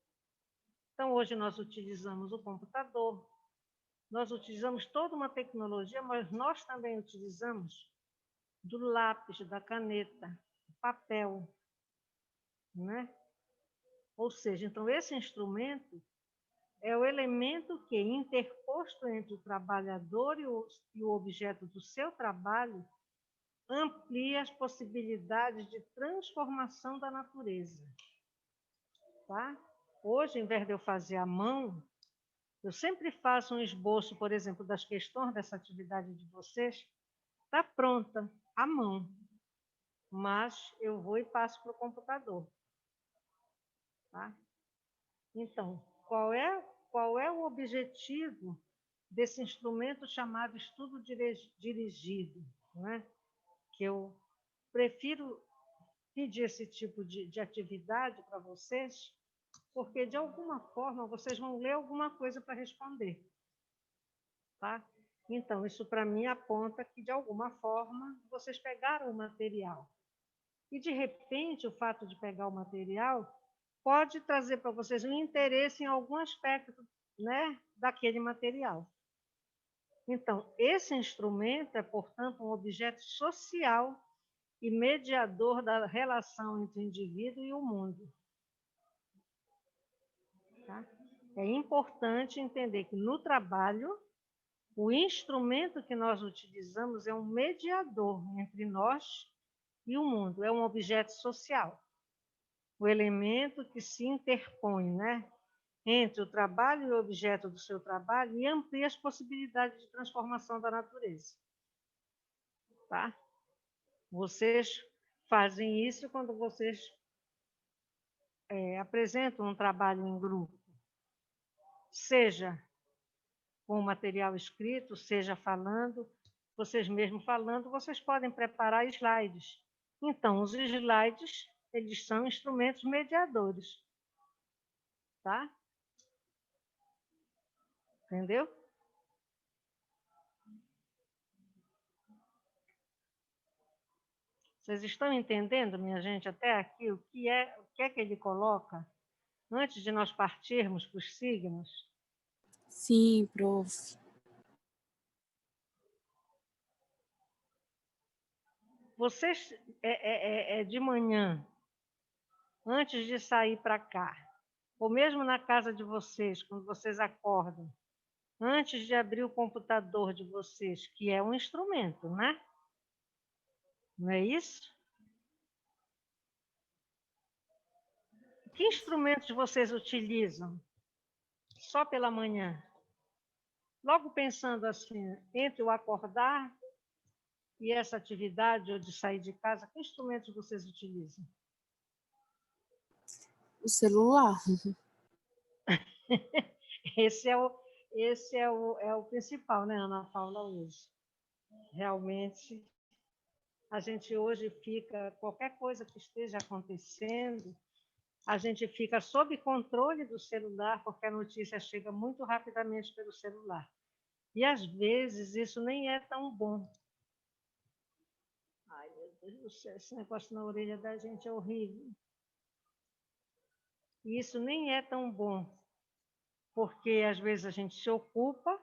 Então, hoje nós utilizamos o computador, nós utilizamos toda uma tecnologia, mas nós também utilizamos do lápis, da caneta, do papel, né? Ou seja, então esse instrumento é o elemento que, interposto entre o trabalhador e o objeto do seu trabalho, amplia as possibilidades de transformação da natureza. Tá? Hoje, em vez de eu fazer à mão, eu sempre faço um esboço, por exemplo, das questões dessa atividade de vocês, está pronta, à mão, mas eu vou e passo para o computador. Tá? Então, qual é o objetivo desse instrumento chamado estudo dirigido? Né? Que eu prefiro pedir esse tipo de atividade para vocês, porque, de alguma forma, vocês vão ler alguma coisa para responder. Tá? Então, isso para mim aponta que, de alguma forma, vocês pegaram o material. E, de repente, o fato de pegar o material pode trazer para vocês um interesse em algum aspecto, né, daquele material. Então, esse instrumento é, portanto, um objeto social e mediador da relação entre o indivíduo e o mundo. Tá? É importante entender que, no trabalho, o instrumento que nós utilizamos é um mediador entre nós e o mundo, é um objeto social. O elemento que se interpõe, né, entre o trabalho e o objeto do seu trabalho e amplia as possibilidades de transformação da natureza. Tá? Vocês fazem isso quando vocês apresentam um trabalho em grupo, seja com material escrito, seja falando, vocês mesmos falando, vocês podem preparar slides. Então, os slides, eles são instrumentos mediadores. Tá? Entendeu? Vocês estão entendendo, minha gente, até aqui, o que é que ele coloca antes de nós partirmos para os signos? Sim, prof. Vocês, de manhã, antes de sair para cá, ou mesmo na casa de vocês, quando vocês acordam, antes de abrir o computador de vocês, que é um instrumento, né? Não é isso? Que instrumentos vocês utilizam só pela manhã? Logo pensando assim, entre o acordar e essa atividade ou de sair de casa, que instrumentos vocês utilizam? O celular. Esse é o principal, né, Ana Paula, hoje. Realmente, a gente hoje fica, qualquer coisa que esteja acontecendo, a gente fica sob controle do celular, porque a notícia chega muito rapidamente pelo celular. E, às vezes, isso nem é tão bom. Ai, meu Deus do céu, esse negócio na orelha da gente é horrível. E isso nem é tão bom, porque, às vezes, a gente se ocupa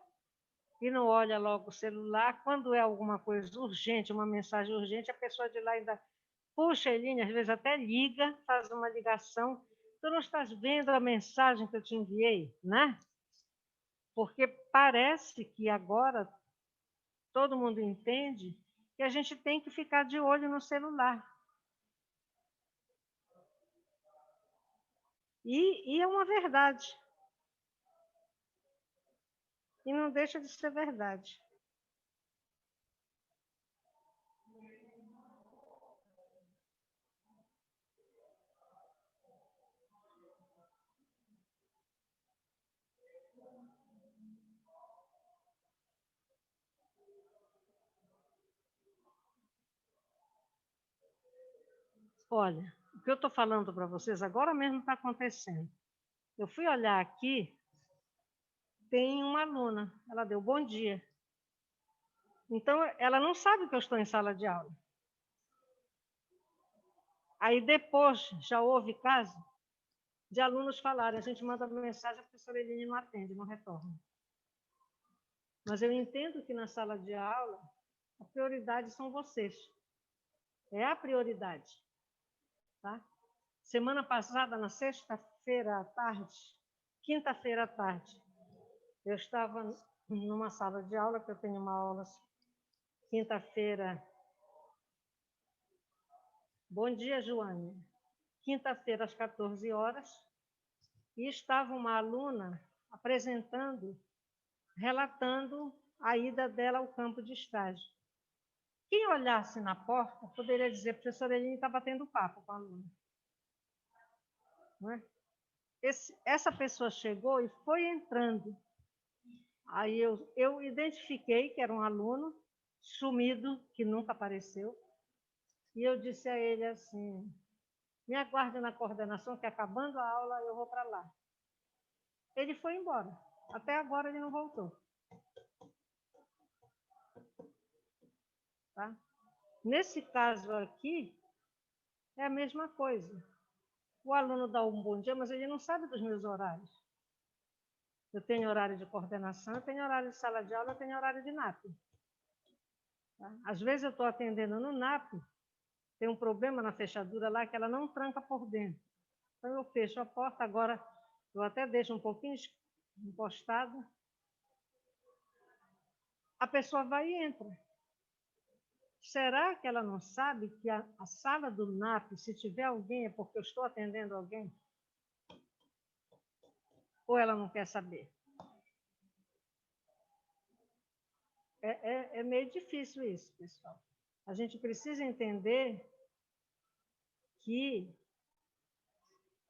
e não olha logo o celular. Quando é alguma coisa urgente, uma mensagem urgente, a pessoa de lá ainda puxa a linha, às vezes até liga, faz uma ligação. Tu não estás vendo a mensagem que eu te enviei, né? Porque parece que agora todo mundo entende que a gente tem que ficar de olho no celular. E é uma verdade. E não deixa de ser verdade. Olha, o que eu estou falando para vocês agora mesmo está acontecendo. Eu fui olhar aqui, tem uma aluna, ela deu bom dia. Então, ela não sabe que eu estou em sala de aula. Aí depois, já houve caso de alunos falarem, a gente manda mensagem, a professora Eline não atende, não retorna. Mas eu entendo que na sala de aula, a prioridade são vocês. É a prioridade. Tá? Semana passada, na sexta-feira à tarde, quinta-feira à tarde, eu estava numa sala de aula, que eu tenho uma aula quinta-feira. Bom dia, Joane. Quinta-feira, às 14 horas, e estava uma aluna apresentando, relatando a ida dela ao campo de estágio. Quem olhasse na porta poderia dizer, a professora Eline está batendo papo com a aluna. Não é? Essa pessoa chegou e foi entrando. Aí eu identifiquei que era um aluno sumido, que nunca apareceu, e eu disse a ele assim, me aguarde na coordenação, que acabando a aula eu vou para lá. Ele foi embora. Até agora ele não voltou. Tá? Nesse caso aqui, É a mesma coisa. O aluno dá um bom dia, mas ele não sabe dos meus horários. Eu tenho horário de coordenação, eu tenho horário de sala de aula, eu tenho horário de NAP. Tá? Às vezes eu estou atendendo no NAP, tem um problema na fechadura lá que ela não tranca por dentro. Então eu fecho a porta, agora eu até deixo um pouquinho encostada. A pessoa vai e entra. Será que ela não sabe que a sala do NAP, se tiver alguém, é porque eu estou atendendo alguém? Ou ela não quer saber? É meio difícil isso, pessoal. A gente precisa entender que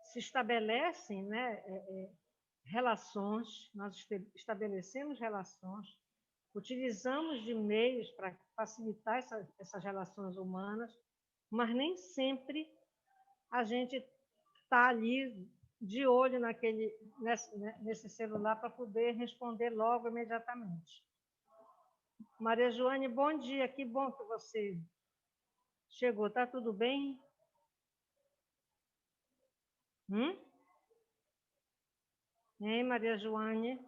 se estabelecem, né, relações, nós estabelecemos relações, utilizamos de meios para facilitar essas relações humanas, mas nem sempre a gente está ali de olho nesse celular para poder responder logo, imediatamente. Maria Joane, bom dia, que bom que você chegou, tá tudo bem? Hein, Maria Joane?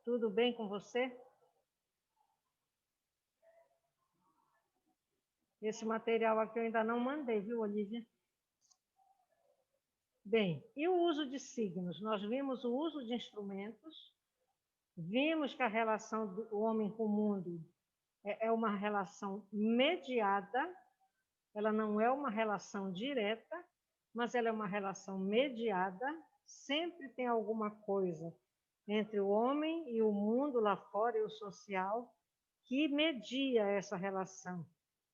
Tudo bem com você? Esse material aqui eu ainda não mandei, viu, Olivia? Bem, e o uso de signos? Nós vimos o uso de instrumentos, vimos que a relação do homem com o mundo é uma relação mediada, ela não é uma relação direta, mas ela é uma relação mediada, sempre tem alguma coisa entre o homem e o mundo lá fora e o social que media essa relação,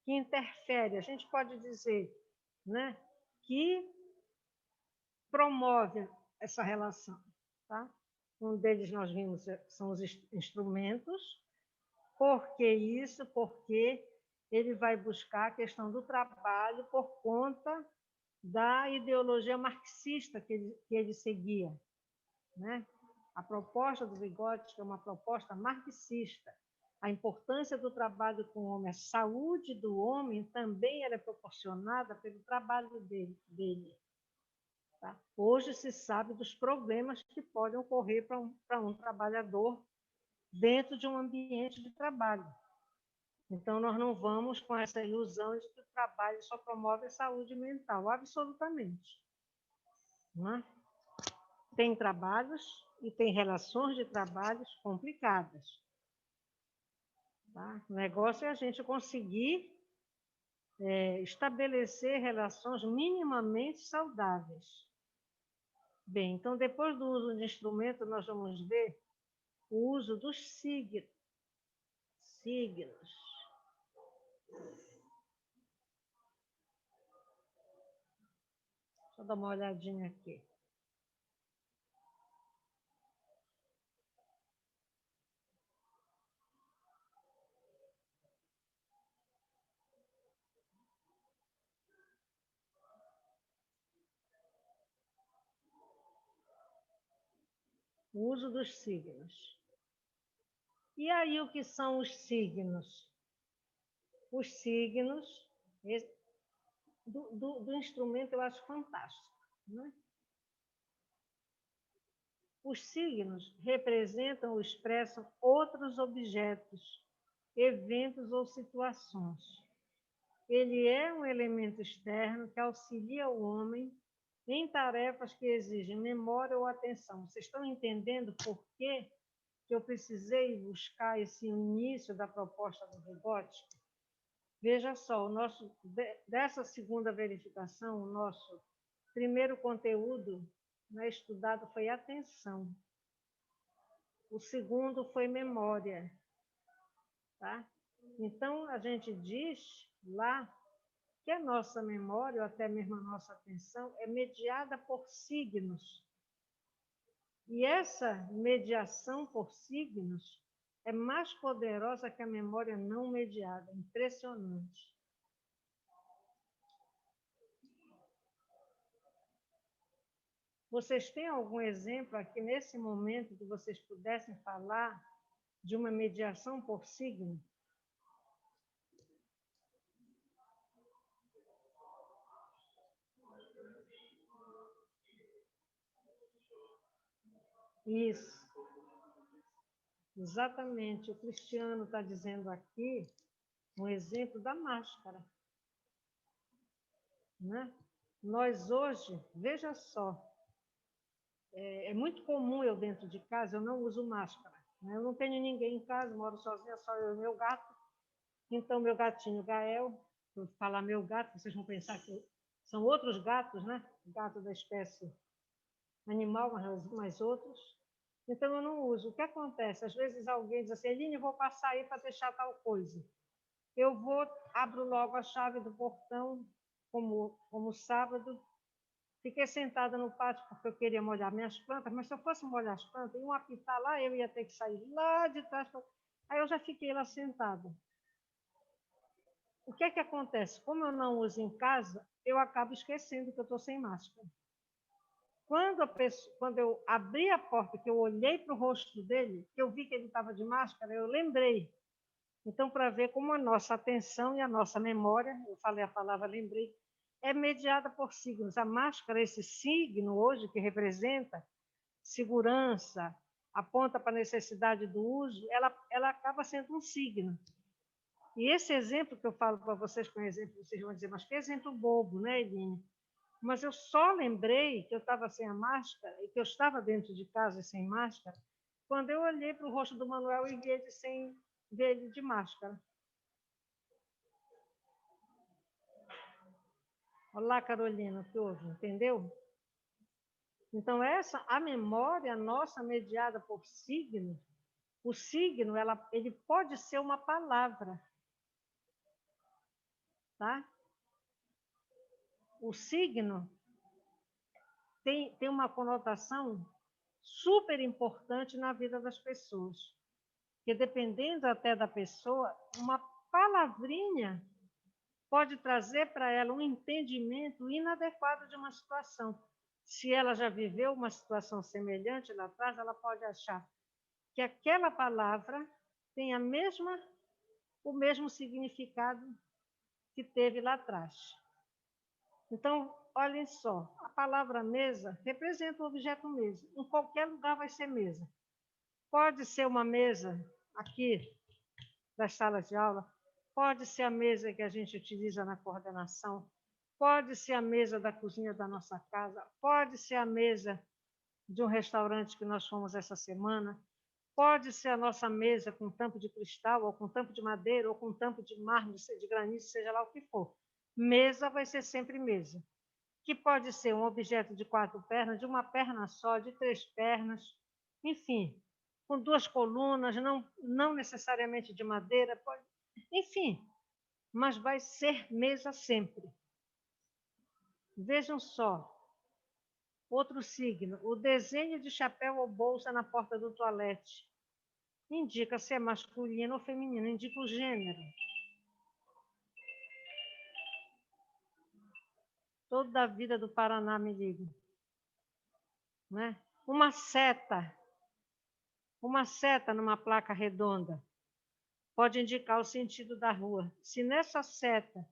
que interfere, a gente pode dizer, né, que promove essa relação. Tá? Um deles nós vimos são os instrumentos. Por que isso? Porque ele vai buscar a questão do trabalho por conta da ideologia marxista que ele seguia. Né? A proposta do Vygotsky é uma proposta marxista. A importância do trabalho com o homem, a saúde do homem também ela é proporcionada pelo trabalho dele. Tá? Hoje se sabe dos problemas que podem ocorrer para um trabalhador dentro de um ambiente de trabalho. Então, nós não vamos com essa ilusão de que o trabalho só promove a saúde mental, absolutamente. Não é? Tem trabalhos e tem relações de trabalhos complicadas. Tá? O negócio é a gente conseguir estabelecer relações minimamente saudáveis. Bem, então, depois do uso de instrumento, nós vamos ver o uso dos signos. Deixa eu dar uma olhadinha aqui. O uso dos signos. E aí, o que são os signos? Os signos do instrumento eu acho fantástico. Né? Os signos representam ou expressam outros objetos, eventos ou situações. Ele é um elemento externo que auxilia o homem em tarefas que exigem memória ou atenção. Vocês estão entendendo por que eu precisei buscar esse início da proposta do Vygotsky? Veja só, dessa segunda verificação, o nosso primeiro conteúdo, né, estudado foi atenção. O segundo foi memória. Tá? Então, a gente diz lá que a nossa memória, ou até mesmo a nossa atenção, é mediada por signos. E essa mediação por signos é mais poderosa que a memória não mediada. Impressionante. Vocês têm algum exemplo aqui nesse momento que vocês pudessem falar de uma mediação por signo? Isso, exatamente. O Cristiano está dizendo aqui um exemplo da máscara, né? Nós hoje, veja só, é muito comum eu dentro de casa, eu não uso máscara, né? Eu não tenho ninguém em casa, moro sozinha, só eu e meu gato. Então, meu gatinho Gael, vou falar meu gato, vocês vão pensar que são outros gatos, né? Gato da espécie animal, mas outros. Então, eu não uso. O que acontece? Às vezes alguém diz assim, Eline, eu vou passar aí para deixar tal coisa. Eu vou, abro logo a chave do portão, como sábado. Fiquei sentada no pátio porque eu queria molhar minhas plantas, mas se eu fosse molhar as plantas, iam apitar lá, eu ia ter que sair lá de trás. Aí eu já fiquei lá sentada. O que é que acontece? Como eu não uso em casa, eu acabo esquecendo que eu estou sem máscara. Quando eu abri a porta, que eu olhei para o rosto dele, que eu vi que ele estava de máscara, eu lembrei. Então, para ver como a nossa atenção e a nossa memória, eu falei a palavra lembrei, é mediada por signos. A máscara, esse signo hoje que representa segurança, aponta para a necessidade do uso, ela acaba sendo um signo. E esse exemplo que eu falo para vocês, com exemplo, vocês vão dizer, mas que exemplo bobo, né, Eline? Mas eu só lembrei que eu estava sem a máscara e que eu estava dentro de casa sem máscara quando eu olhei para o rosto do Manuel e vi ele de máscara. Olá, Carolina, que houve, entendeu? Então, a memória nossa mediada por signo, o signo, ele pode ser uma palavra, tá? O signo tem uma conotação super importante na vida das pessoas, porque dependendo até da pessoa, uma palavrinha pode trazer para ela um entendimento inadequado de uma situação. Se ela já viveu uma situação semelhante lá atrás, ela pode achar que aquela palavra tem o mesmo significado que teve lá atrás. Então, olhem só, a palavra mesa representa o objeto mesa. Em qualquer lugar vai ser mesa. Pode ser uma mesa aqui das salas de aula, pode ser a mesa que a gente utiliza na coordenação, pode ser a mesa da cozinha da nossa casa, pode ser a mesa de um restaurante que nós fomos essa semana, pode ser a nossa mesa com tampo de cristal, ou com tampo de madeira, ou com tampo de mármore, de granito, seja lá o que for. Mesa vai ser sempre mesa, que pode ser um objeto de 4 pernas, de uma perna só, de 3 pernas, enfim, com 2 colunas, não necessariamente de madeira, enfim, mas vai ser mesa sempre. Vejam só, outro signo, o desenho de chapéu ou bolsa na porta do toalete indica se é masculino ou feminino, indica o gênero. Toda a vida do Paraná me liga. Né? Uma seta numa placa redonda pode indicar o sentido da rua. Se nessa seta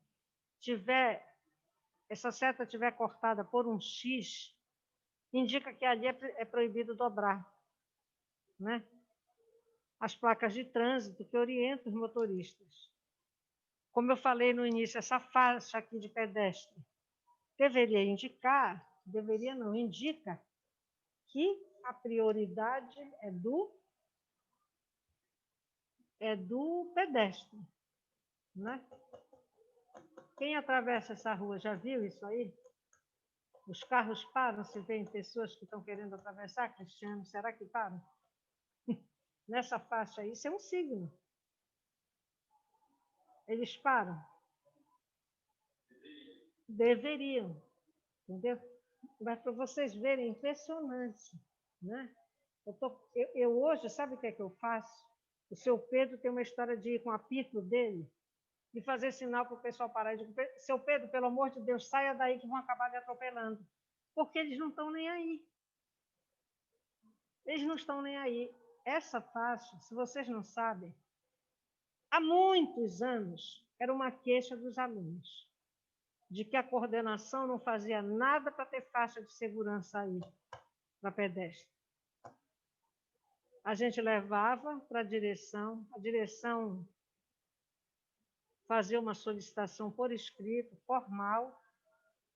essa seta tiver cortada por um X, indica que ali é proibido dobrar. Né? As placas de trânsito que orientam os motoristas. Como eu falei no início, essa faixa aqui de pedestre indica que a prioridade é do pedestre. Né? Quem atravessa essa rua já viu isso aí? Os carros param, se vêem pessoas que estão querendo atravessar, Cristiano, será que param? Nessa faixa aí, isso é um signo. Eles param? Deveriam, entendeu? Mas para vocês verem, é impressionante. Né? Eu hoje, sabe o que é que eu faço? O seu Pedro tem uma história de ir com o apito dele e fazer sinal para o pessoal parar. Eu digo, seu Pedro, pelo amor de Deus, saia daí que vão acabar lhe atropelando. Porque eles não estão nem aí. Eles não estão nem aí. Essa faixa, se vocês não sabem, há muitos anos era uma queixa dos alunos, de que a coordenação não fazia nada para ter faixa de segurança aí, para pedestre. a gente levava para a direção fazia uma solicitação por escrito, formal.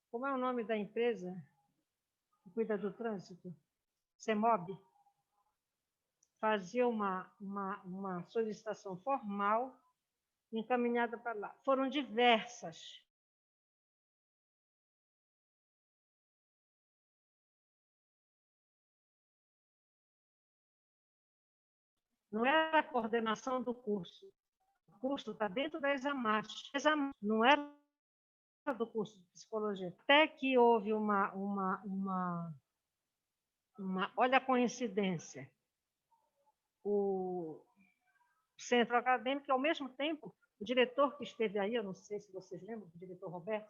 Como é o nome da empresa que cuida do trânsito? CEMOB. Fazia uma solicitação formal encaminhada para lá. Foram diversas. Não era a coordenação do curso. O curso está dentro da Examat. Não era do curso de psicologia. Até que houve olha a coincidência. O centro acadêmico, ao mesmo tempo, o diretor que esteve aí, eu não sei se vocês lembram, o diretor Roberto,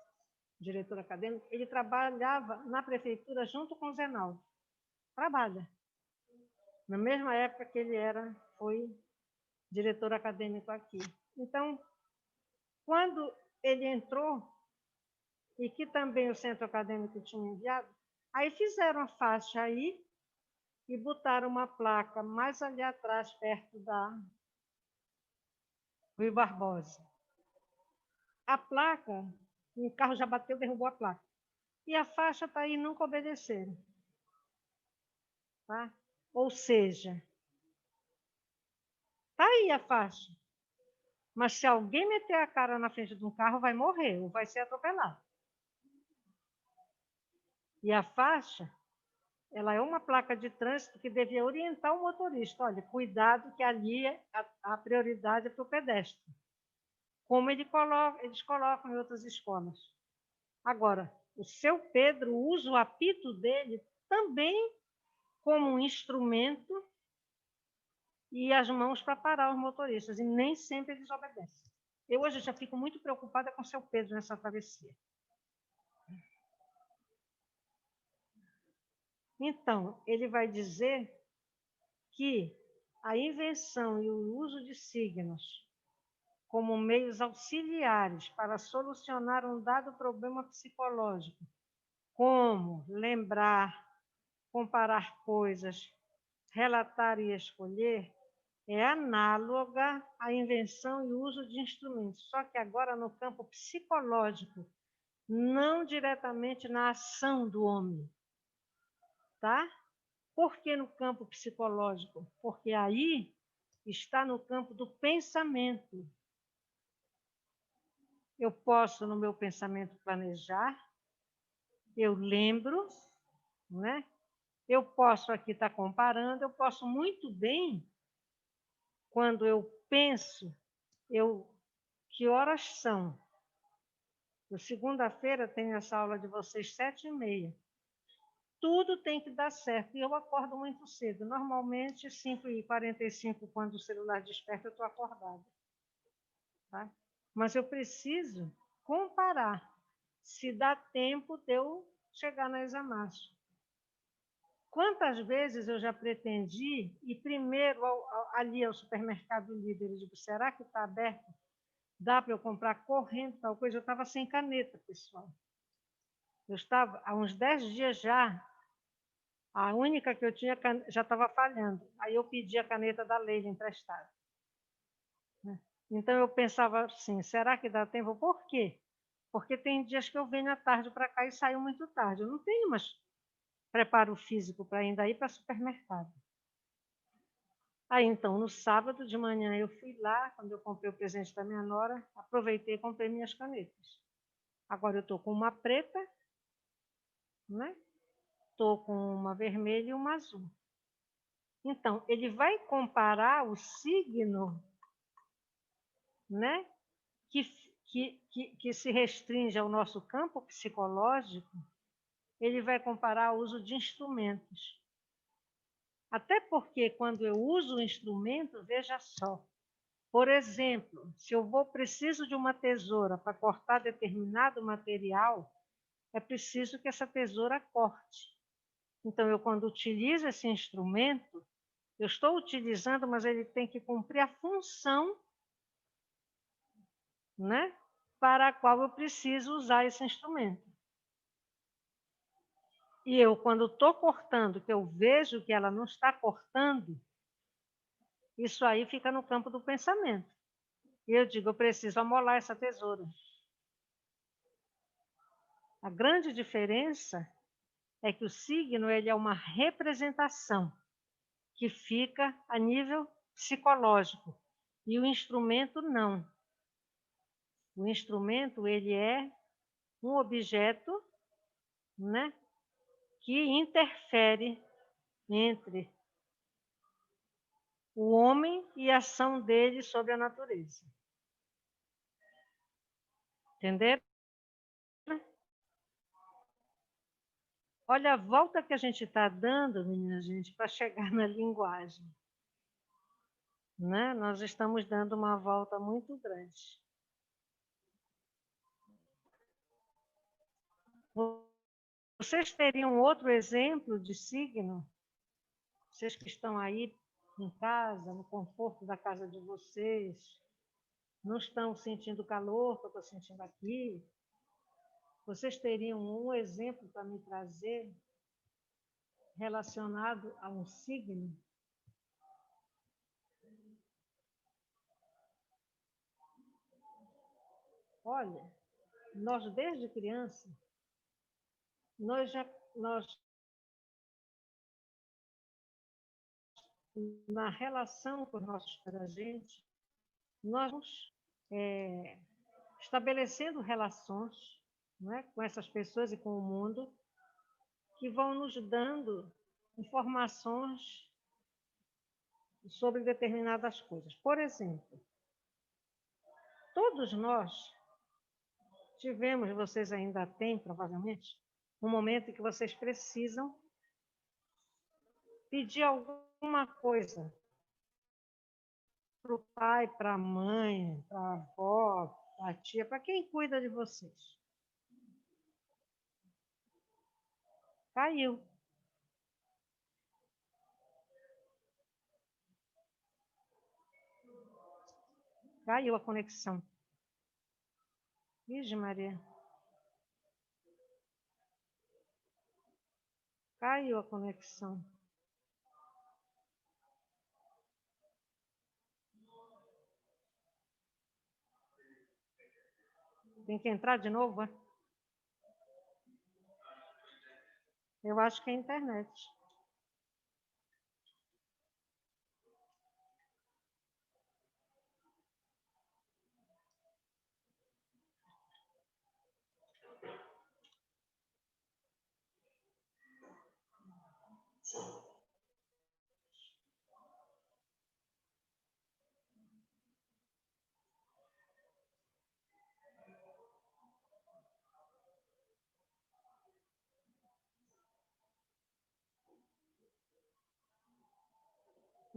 o diretor acadêmico, ele trabalhava na prefeitura junto com o Zenaldo. Trabalha. Na mesma época que ele foi diretor acadêmico aqui. Então, quando ele entrou, e que também o centro acadêmico tinha enviado, aí fizeram a faixa aí e botaram uma placa mais ali atrás, perto da Rui Barbosa. A placa, um carro já bateu, derrubou a placa. E a faixa está aí, nunca obedeceram. Tá? Ou seja, está aí a faixa. Mas se alguém meter a cara na frente de um carro, vai morrer ou vai ser atropelado. E a faixa, ela é uma placa de trânsito que devia orientar o motorista. Olha, cuidado que ali a prioridade é para o pedestre. Como eles colocam em outras escolas. Agora, o seu Pedro usa o apito dele também como um instrumento e as mãos para parar os motoristas, e nem sempre eles obedecem. Eu hoje já fico muito preocupada com o seu Pedro nessa travessia. Então, ele vai dizer que a invenção e o uso de signos como meios auxiliares para solucionar um dado problema psicológico, como lembrar, comparar coisas, relatar e escolher, é análoga à invenção e uso de instrumentos, só que agora no campo psicológico, não diretamente na ação do homem. Tá? Por que no campo psicológico? Porque aí está no campo do pensamento. Eu posso, no meu pensamento, planejar, eu lembro, né? Eu posso aqui estar comparando, eu posso muito bem, quando eu penso, que horas são? Segunda-feira tem essa aula de vocês 7h30. Tudo tem que dar certo. E eu acordo muito cedo. Normalmente, 5h45, quando o celular desperta, eu estou acordada. Tá? Mas eu preciso comparar se dá tempo de eu chegar na Examat. Quantas vezes eu já pretendi ir primeiro ali ao supermercado Líder e digo, será que está aberto? Dá para eu comprar correndo, tal coisa? Eu estava sem caneta, pessoal. Eu estava, há uns 10 dias já, a única que eu tinha já estava falhando. Aí eu pedi a caneta da Leila emprestada. Então eu pensava assim, será que dá tempo? Por quê? Porque tem dias que eu venho à tarde para cá e saio muito tarde. Eu não tenho mais preparo físico para ainda ir para o supermercado. Aí então, no sábado de manhã, eu fui lá, quando eu comprei o presente da minha nora, aproveitei e comprei minhas canetas. Agora eu estou com uma preta, né? Estou com uma vermelha e uma azul. Então, ele vai comparar o signo, né, que se restringe ao nosso campo psicológico, ele vai comparar o uso de instrumentos. Até porque, quando eu uso o instrumento, veja só, por exemplo, se eu preciso de uma tesoura para cortar determinado material, é preciso que essa tesoura corte. Então, eu, quando utilizo esse instrumento, eu estou utilizando, mas ele tem que cumprir a função, né, para a qual eu preciso usar esse instrumento. E eu, quando estou cortando, que eu vejo que ela não está cortando, Isso aí fica no campo do pensamento. E eu digo, eu preciso amolar essa tesoura. A grande diferença é que o signo ele é uma representação que fica a nível psicológico e o instrumento não. O instrumento ele é um objeto, né, que interfere entre o homem e a ação dele sobre a natureza. Entenderam? Olha a volta que a gente está dando, minha gente, para chegar na linguagem. Né? Nós estamos dando uma volta muito grande. Vocês teriam outro exemplo de signo? Vocês que estão aí em casa, no conforto da casa de vocês, não estão sentindo o calor que eu estou sentindo aqui? Vocês teriam um exemplo para me trazer relacionado a um signo? Olha, nós desde criança, nós na relação com os nossos parentes, nós vamos estabelecendo relações, né, com essas pessoas e com o mundo, que vão nos dando informações sobre determinadas coisas. Por exemplo, todos nós tivemos, vocês ainda têm, provavelmente, um momento em que vocês precisam pedir alguma coisa para o pai, para a mãe, para a avó, para a tia, para quem cuida de vocês. Caiu. Caiu a conexão. Virgem Maria. Caiu a conexão. Tem que entrar de novo? É? Eu acho que é a internet.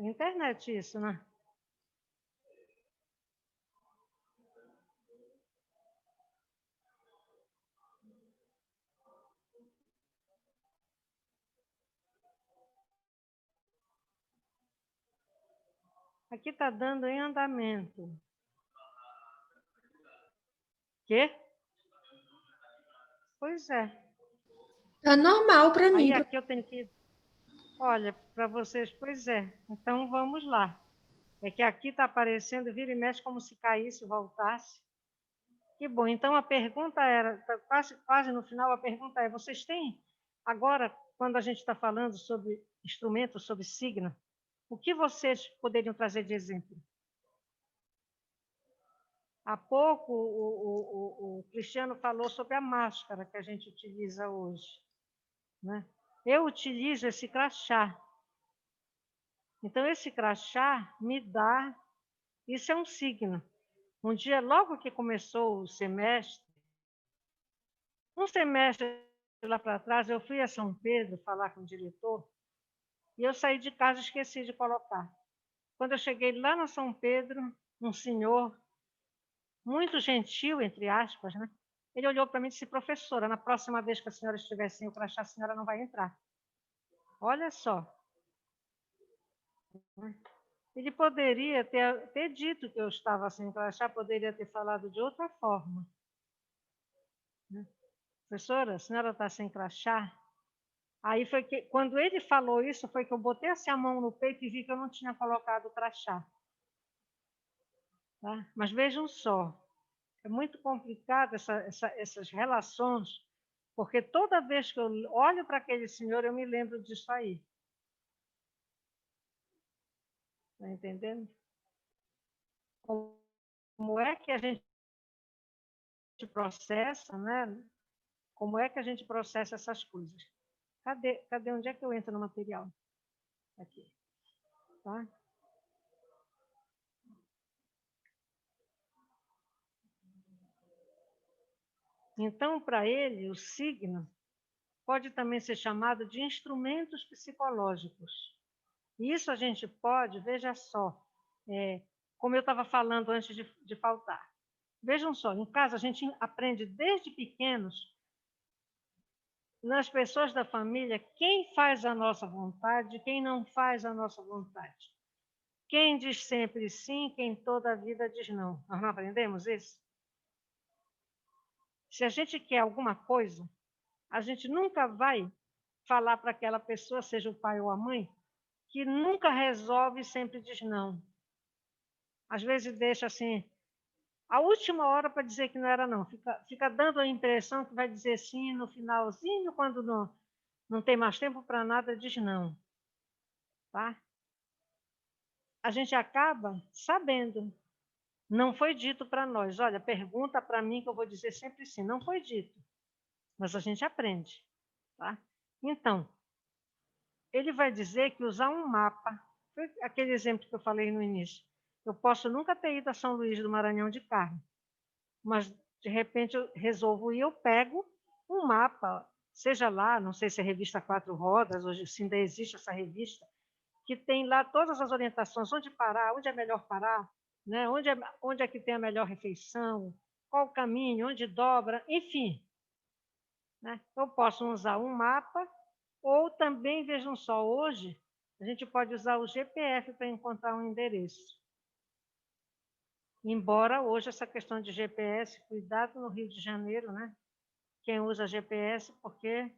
Internet isso, né? Aqui está dando em andamento. Quê? Pois é. É normal para mim. Aí aqui eu tenho que... Olha, para vocês, pois é. Então vamos lá. É que aqui está aparecendo, vira e mexe como se caísse e voltasse. Que bom. Então a pergunta era, quase no final, a pergunta é, vocês têm, agora, quando a gente está falando sobre instrumentos, sobre signo, o que vocês poderiam trazer de exemplo? Há pouco o Cristiano falou sobre a máscara que a gente utiliza hoje. Né? Eu utilizo esse crachá. Então, esse crachá me dá... Isso é um signo. Um dia, logo que começou o semestre, um semestre lá para trás, eu fui a São Pedro falar com o diretor e eu saí de casa e esqueci de colocar. Quando eu cheguei lá na São Pedro, um senhor muito gentil, entre aspas, né? Ele olhou para mim e disse, professora, na próxima vez que a senhora estiver sem o crachá, a senhora não vai entrar. Olha só. Ele poderia ter dito que eu estava sem crachá, poderia ter falado de outra forma. Professora, a senhora está sem crachá? Aí foi que, quando ele falou isso, foi que eu botei assim a mão no peito e vi que eu não tinha colocado o crachá. Tá? Mas vejam só, é muito complicado essas relações, porque toda vez que eu olho para aquele senhor, eu me lembro disso aí. Está entendendo? Como é que a gente processa, né? Como é que a gente processa essas coisas? Cadê onde é que eu entro no material? Aqui. Tá? Então, para ele, o signo pode também ser chamado de instrumentos psicológicos. Isso a gente pode, veja só, como eu estava falando antes de faltar. Vejam só, em casa a gente aprende desde pequenos, nas pessoas da família, quem faz a nossa vontade, quem não faz a nossa vontade. Quem diz sempre sim, quem toda a vida diz não. Nós não aprendemos isso? Se a gente quer alguma coisa, a gente nunca vai falar para aquela pessoa, seja o pai ou a mãe, que nunca resolve e sempre diz não. Às vezes deixa assim, a última hora para dizer que não era não. Fica dando a impressão que vai dizer sim no finalzinho, quando não tem mais tempo para nada, diz não. Tá? A gente acaba sabendo. Não foi dito para nós. Olha, pergunta para mim que eu vou dizer sempre sim. Não foi dito. Mas a gente aprende. Tá? Então, ele vai dizer que usar um mapa, foi aquele exemplo que eu falei no início. Eu posso nunca ter ido a São Luís do Maranhão de carro, mas de repente eu resolvo ir, eu pego um mapa, seja lá, não sei se é revista Quatro Rodas, hoje sim ainda existe essa revista, que tem lá todas as orientações, onde parar, onde é melhor parar, né? onde é que tem a melhor refeição, qual o caminho, onde dobra, enfim. Né? Eu posso usar um mapa, ou também, vejam só, hoje a gente pode usar o GPS para encontrar um endereço. Embora hoje essa questão de GPS, cuidado no Rio de Janeiro, né? Quem usa GPS, porque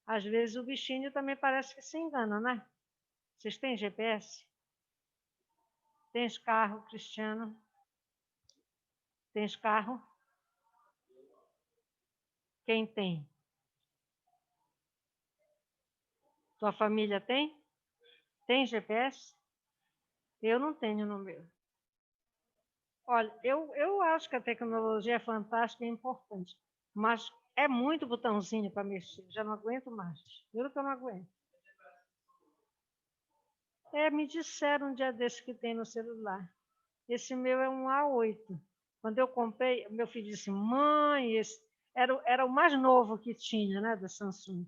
às vezes o bichinho também parece que se engana, né? Vocês têm GPS? Tens carro, Cristiano? Tens carro? Quem tem? Tua família tem? Tem GPS? Eu não tenho no meu. Olha, eu acho que a tecnologia é fantástica e importante, mas é muito botãozinho para mexer, já não aguento mais. Juro que eu não aguento. Me disseram um dia desse que tem no celular. Esse meu é um A8. Quando eu comprei, meu filho disse, mãe, esse era o mais novo que tinha, né, da Samsung.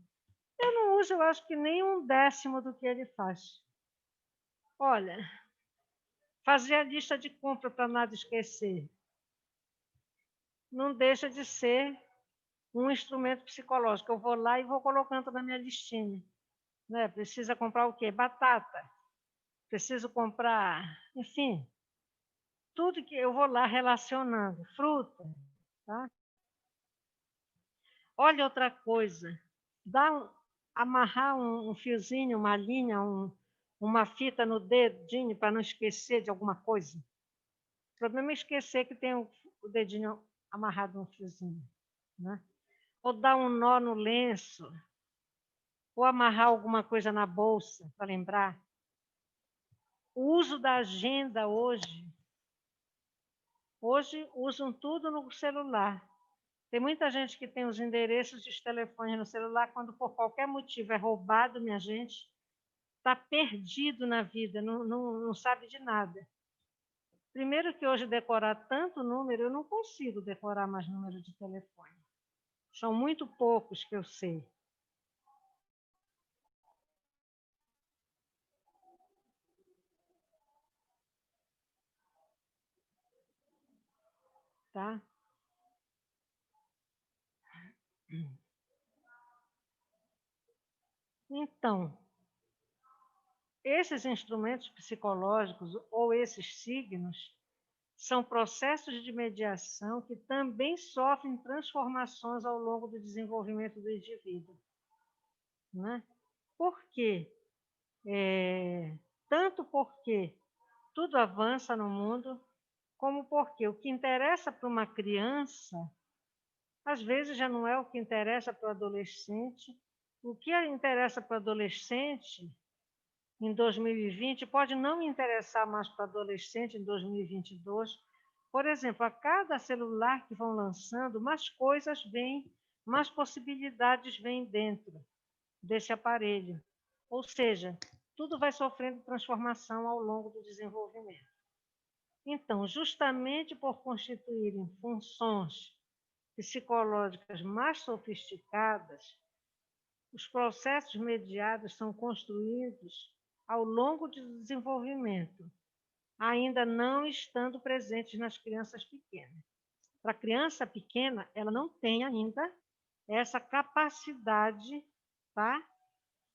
Eu não uso, eu acho que nem 1/10 do que ele faz. Olha, fazer a lista de compra para nada esquecer. Não deixa de ser um instrumento psicológico. Eu vou lá e vou colocando na minha listinha. Né? Precisa comprar o quê? Batata. Preciso comprar, enfim, tudo que eu vou lá relacionando. Fruta. Tá? Olha outra coisa. Amarrar um fiozinho, uma linha, uma fita no dedinho para não esquecer de alguma coisa. O problema é esquecer que tem o dedinho amarrado no fiozinho. Né? Ou dar um nó no lenço, ou amarrar alguma coisa na bolsa, para lembrar. O uso da agenda hoje usam tudo no celular. Tem muita gente que tem os endereços dos telefones no celular, quando por qualquer motivo é roubado, minha gente, está perdido na vida, não sabe de nada. Primeiro que hoje decorar tanto número, eu não consigo decorar mais número de telefone. São muito poucos que eu sei. Tá? Então, esses instrumentos psicológicos ou esses signos são processos de mediação que também sofrem transformações ao longo do desenvolvimento do indivíduo. né? Por quê? Tanto porque tudo avança no mundo, como porque o que interessa para uma criança, às vezes já não é o que interessa para o adolescente. O que interessa para o adolescente em 2020 pode não interessar mais para o adolescente em 2022. Por exemplo, a cada celular que vão lançando, mais coisas vêm, mais possibilidades vêm dentro desse aparelho. Ou seja, tudo vai sofrendo transformação ao longo do desenvolvimento. Então, justamente por constituírem funções psicológicas mais sofisticadas, os processos mediados são construídos ao longo do desenvolvimento, ainda não estando presentes nas crianças pequenas. Para a criança pequena, ela não tem ainda essa capacidade, tá,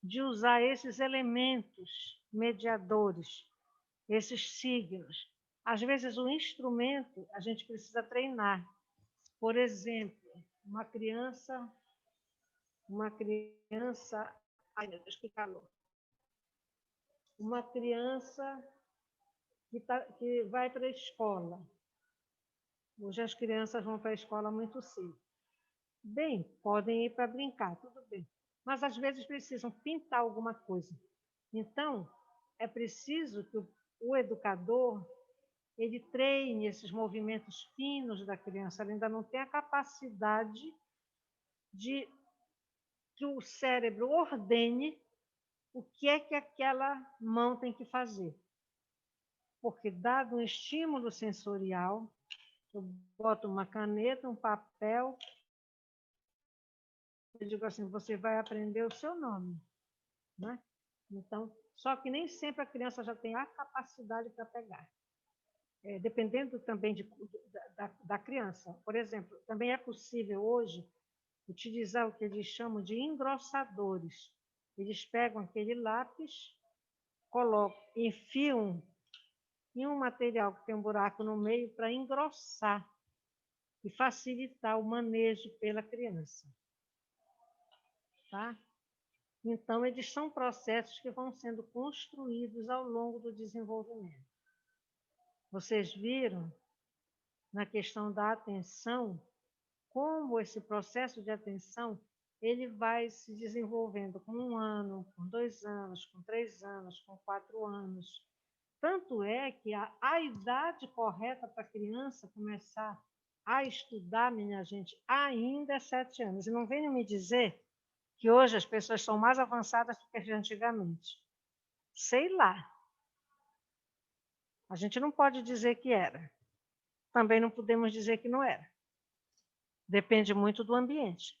de usar esses elementos mediadores, esses signos. Às vezes, o instrumento a gente precisa treinar. Por exemplo, uma criança. Ai, meu Deus, que calor. Uma criança que vai para a escola. Hoje as crianças vão para a escola muito cedo. Bem, podem ir para brincar, tudo bem. Mas às vezes precisam pintar alguma coisa. Então, é preciso que o educador ele treine esses movimentos finos da criança. Ela ainda não tem a capacidade de que o cérebro ordene o que é que aquela mão tem que fazer. Porque, dado um estímulo sensorial, eu boto uma caneta, um papel, eu digo assim, você vai aprender o seu nome, né? Então, só que nem sempre a criança já tem a capacidade para pegar. Dependendo também da criança. Por exemplo, também é possível hoje utilizar o que eles chamam de engrossadores. Eles pegam aquele lápis, colocam, enfiam em um material que tem um buraco no meio para engrossar e facilitar o manejo pela criança. Tá? Então, eles são processos que vão sendo construídos ao longo do desenvolvimento. Vocês viram, na questão da atenção, como esse processo de atenção ele vai se desenvolvendo com 1 ano, com 2 anos, com 3 anos, com 4 anos. Tanto é que a idade correta para a criança começar a estudar, minha gente, ainda é 7 anos. E não venham me dizer que hoje as pessoas são mais avançadas do que de antigamente. Sei lá. A gente não pode dizer que era. Também não podemos dizer que não era. Depende muito do ambiente.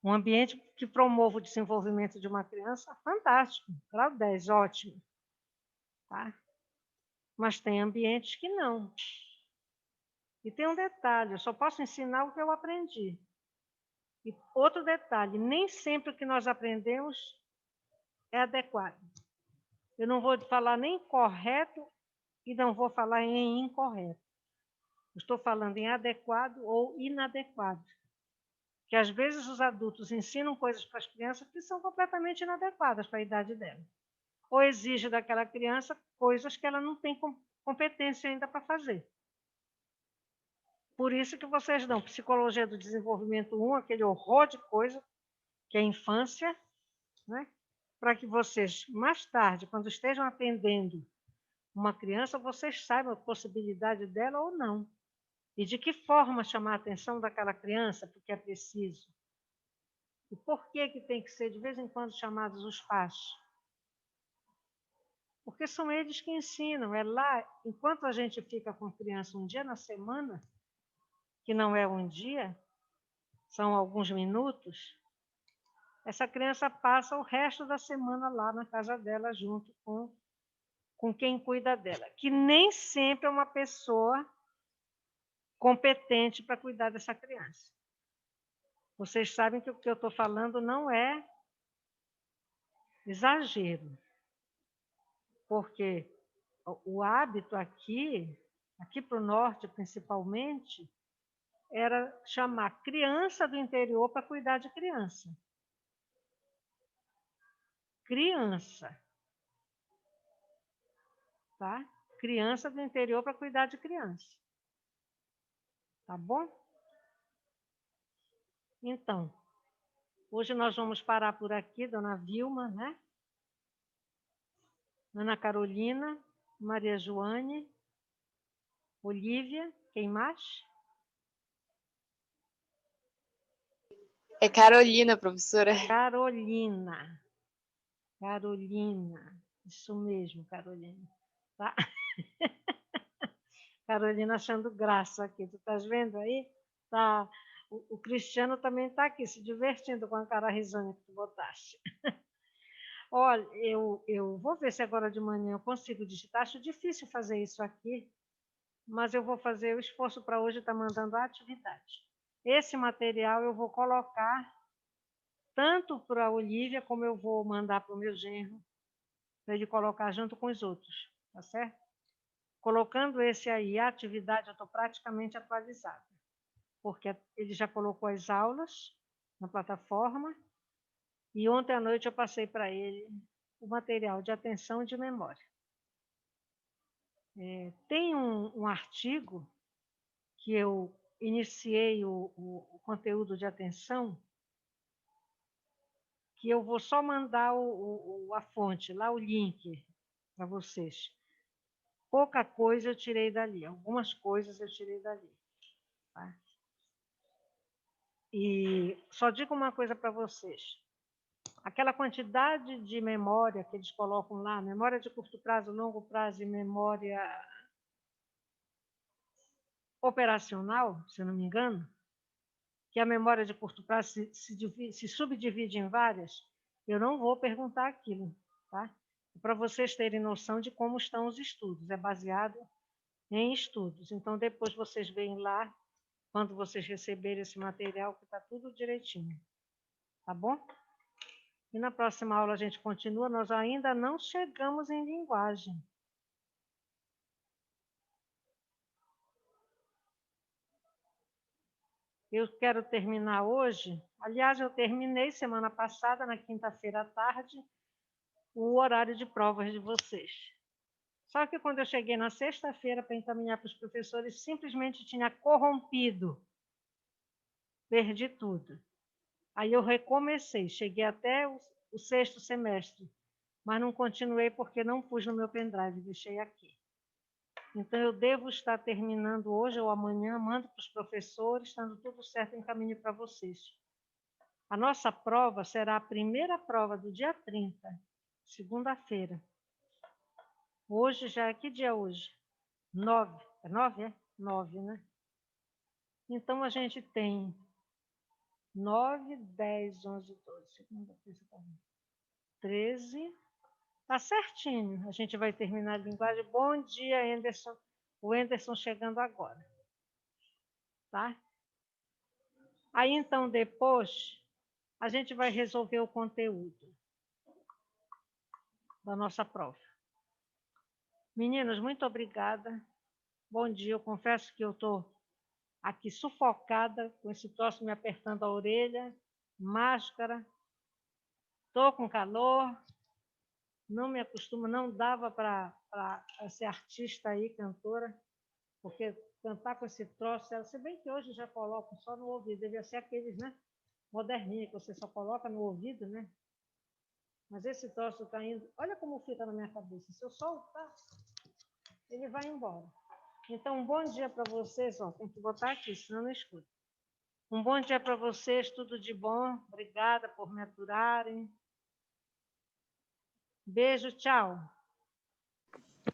Um ambiente que promova o desenvolvimento de uma criança, fantástico. Grau 10, ótimo. Tá? Mas tem ambientes que não. E tem um detalhe, eu só posso ensinar o que eu aprendi. E outro detalhe, nem sempre o que nós aprendemos é adequado. Eu não vou falar nem correto e não vou falar em incorreto. Eu estou falando em adequado ou inadequado. Que às vezes os adultos ensinam coisas para as crianças que são completamente inadequadas para a idade dela. Ou exige daquela criança coisas que ela não tem competência ainda para fazer. Por isso que vocês dão Psicologia do Desenvolvimento 1, aquele horror de coisa, que é a infância, né? Para que vocês, mais tarde, quando estejam atendendo uma criança, vocês saibam a possibilidade dela ou não. E de que forma chamar a atenção daquela criança, porque é preciso. E por que tem que ser, de vez em quando, chamados os pais? Porque são eles que ensinam. É lá, enquanto a gente fica com a criança um dia na semana, que não é um dia, são alguns minutos, essa criança passa o resto da semana lá na casa dela, junto com quem cuida dela, que nem sempre é uma pessoa competente para cuidar dessa criança. Vocês sabem que o que eu estou falando não é exagero, porque o hábito aqui para o norte principalmente, era chamar criança do interior para cuidar de criança. criança. Tá? Criança do interior para cuidar de criança. Tá bom? Então, hoje nós vamos parar por aqui, dona Vilma, né? Ana Carolina, Maria Joane, Olívia, quem mais? É Carolina, professora. Carolina. Carolina. Isso mesmo, Carolina. Tá? Carolina achando graça aqui. Tu estás vendo aí? Tá. O Cristiano também está aqui, se divertindo com a cara risonha que tu botaste. Olha, eu vou ver se agora de manhã eu consigo digitar. Acho difícil fazer isso aqui, mas eu vou fazer o esforço para hoje estar mandando a atividade. Esse material eu vou colocar tanto para a Olívia, como eu vou mandar para o meu genro, para ele colocar junto com os outros, tá certo? Colocando esse aí, a atividade, eu estou praticamente atualizada, porque ele já colocou as aulas na plataforma, e ontem à noite eu passei para ele o material de atenção e de memória. Tem um artigo que eu iniciei o conteúdo de atenção, que eu vou só mandar a fonte, lá o link para vocês. Pouca coisa eu tirei dali, algumas coisas eu tirei dali. Tá? E só digo uma coisa para vocês. Aquela quantidade de memória que eles colocam lá, memória de curto prazo, longo prazo e memória operacional, se não me engano, que a memória de curto prazo se subdivide em várias, eu não vou perguntar aquilo, tá? Para vocês terem noção de como estão os estudos, é baseado em estudos. Então, depois vocês veem lá, quando vocês receberem esse material, que está tudo direitinho, tá bom? E na próxima aula a gente continua, nós ainda não chegamos em linguagem. Eu quero terminar hoje, aliás, eu terminei semana passada, na quinta-feira à tarde, o horário de provas de vocês. Só que quando eu cheguei na sexta-feira para encaminhar para os professores, simplesmente tinha corrompido. Perdi tudo. Aí eu recomecei, cheguei até o sexto semestre, mas não continuei porque não pus no meu pendrive, deixei aqui. Então, eu devo estar terminando hoje ou amanhã, mando para os professores, estando tudo certo, encaminho para vocês. A nossa prova será a primeira prova do dia 30, segunda-feira. Hoje já é que dia hoje? 9. É 9, é? 9, né? Então, a gente tem 9, 10, 11, 12, segunda, terça, 13. Tá certinho. A gente vai terminar a linguagem. Bom dia, Anderson. O Anderson chegando agora. Tá? Aí, então, depois, a gente vai resolver o conteúdo da nossa prova. Meninos, muito obrigada. Bom dia. Eu confesso que eu estou aqui sufocada, com esse troço me apertando a orelha, máscara. Estou com calor. Não me acostumo, não dava para ser artista aí, cantora, porque cantar com esse troço, se bem que hoje já colocam só no ouvido, devia ser aqueles, né, moderninhos, que você só coloca no ouvido, né? Mas esse troço está indo, olha como fica na minha cabeça, se eu soltar, ele vai embora. Então, um bom dia para vocês, ó, tem que botar aqui, senão não escuto. Um bom dia para vocês, tudo de bom, obrigada por me aturarem. Beijo, tchau.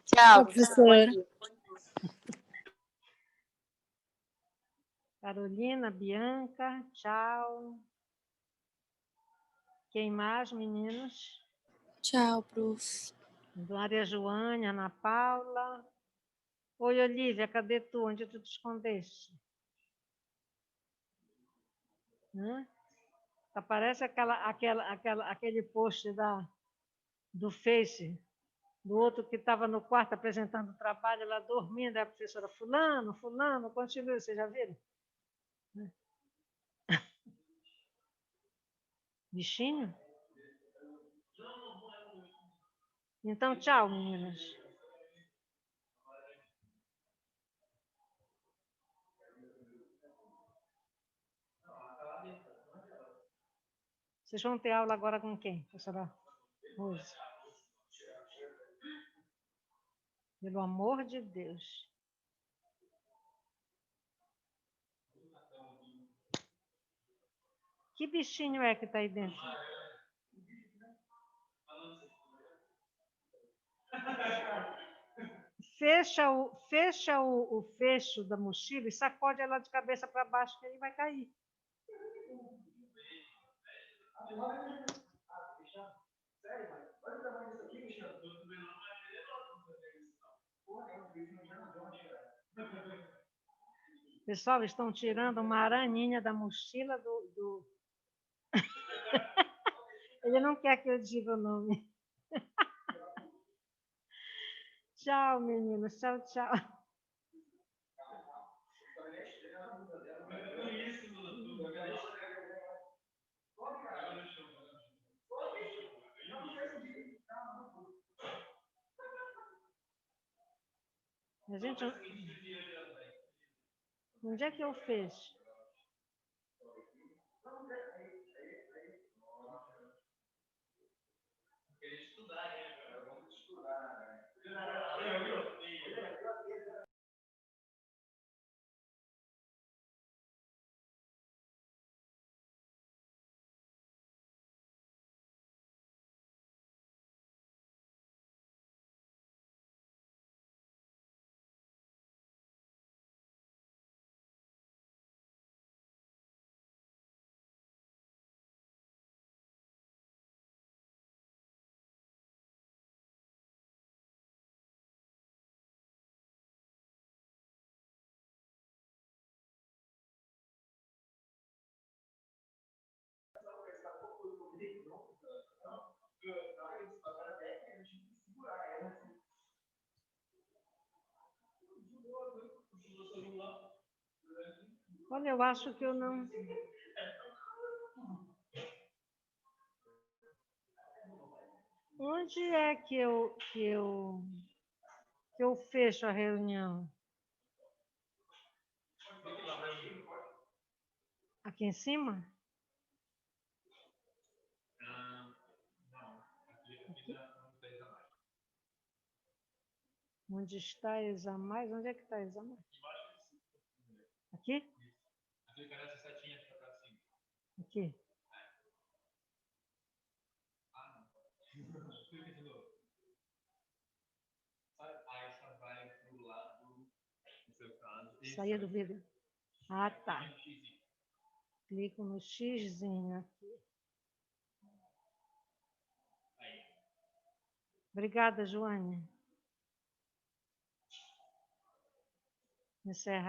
Tchau, professora. Carolina, Bianca, tchau. Quem mais, meninos? Tchau, prof. Maria Joane, Ana Paula. Oi, Olívia, cadê tu? Onde tu te escondeste? Parece aquele post do Face, do outro que estava no quarto apresentando o trabalho, lá dormindo, a professora, fulano, continua, vocês já viram? Bichinho? Então, tchau, meninas. Vocês vão ter aula agora com quem, professora Rose? Pelo amor de Deus. Que bichinho é que está aí dentro? Fecha o fecho da mochila e sacode ela de cabeça para baixo que ele vai cair. Pessoal, estão tirando uma araninha da mochila do... Ele não quer que eu diga o nome. Tchau, meninos. Tchau, tchau. A gente... Onde é que eu fecho? Olha, eu acho que eu não... Onde é que eu fecho a reunião? Aqui em cima? Aqui? Onde está Examais? Onde é que está Examais? Aqui? Aqui. Saía do vídeo. Ah, tá. Clico no Xzinho aqui. Obrigada, Joane. Encerra.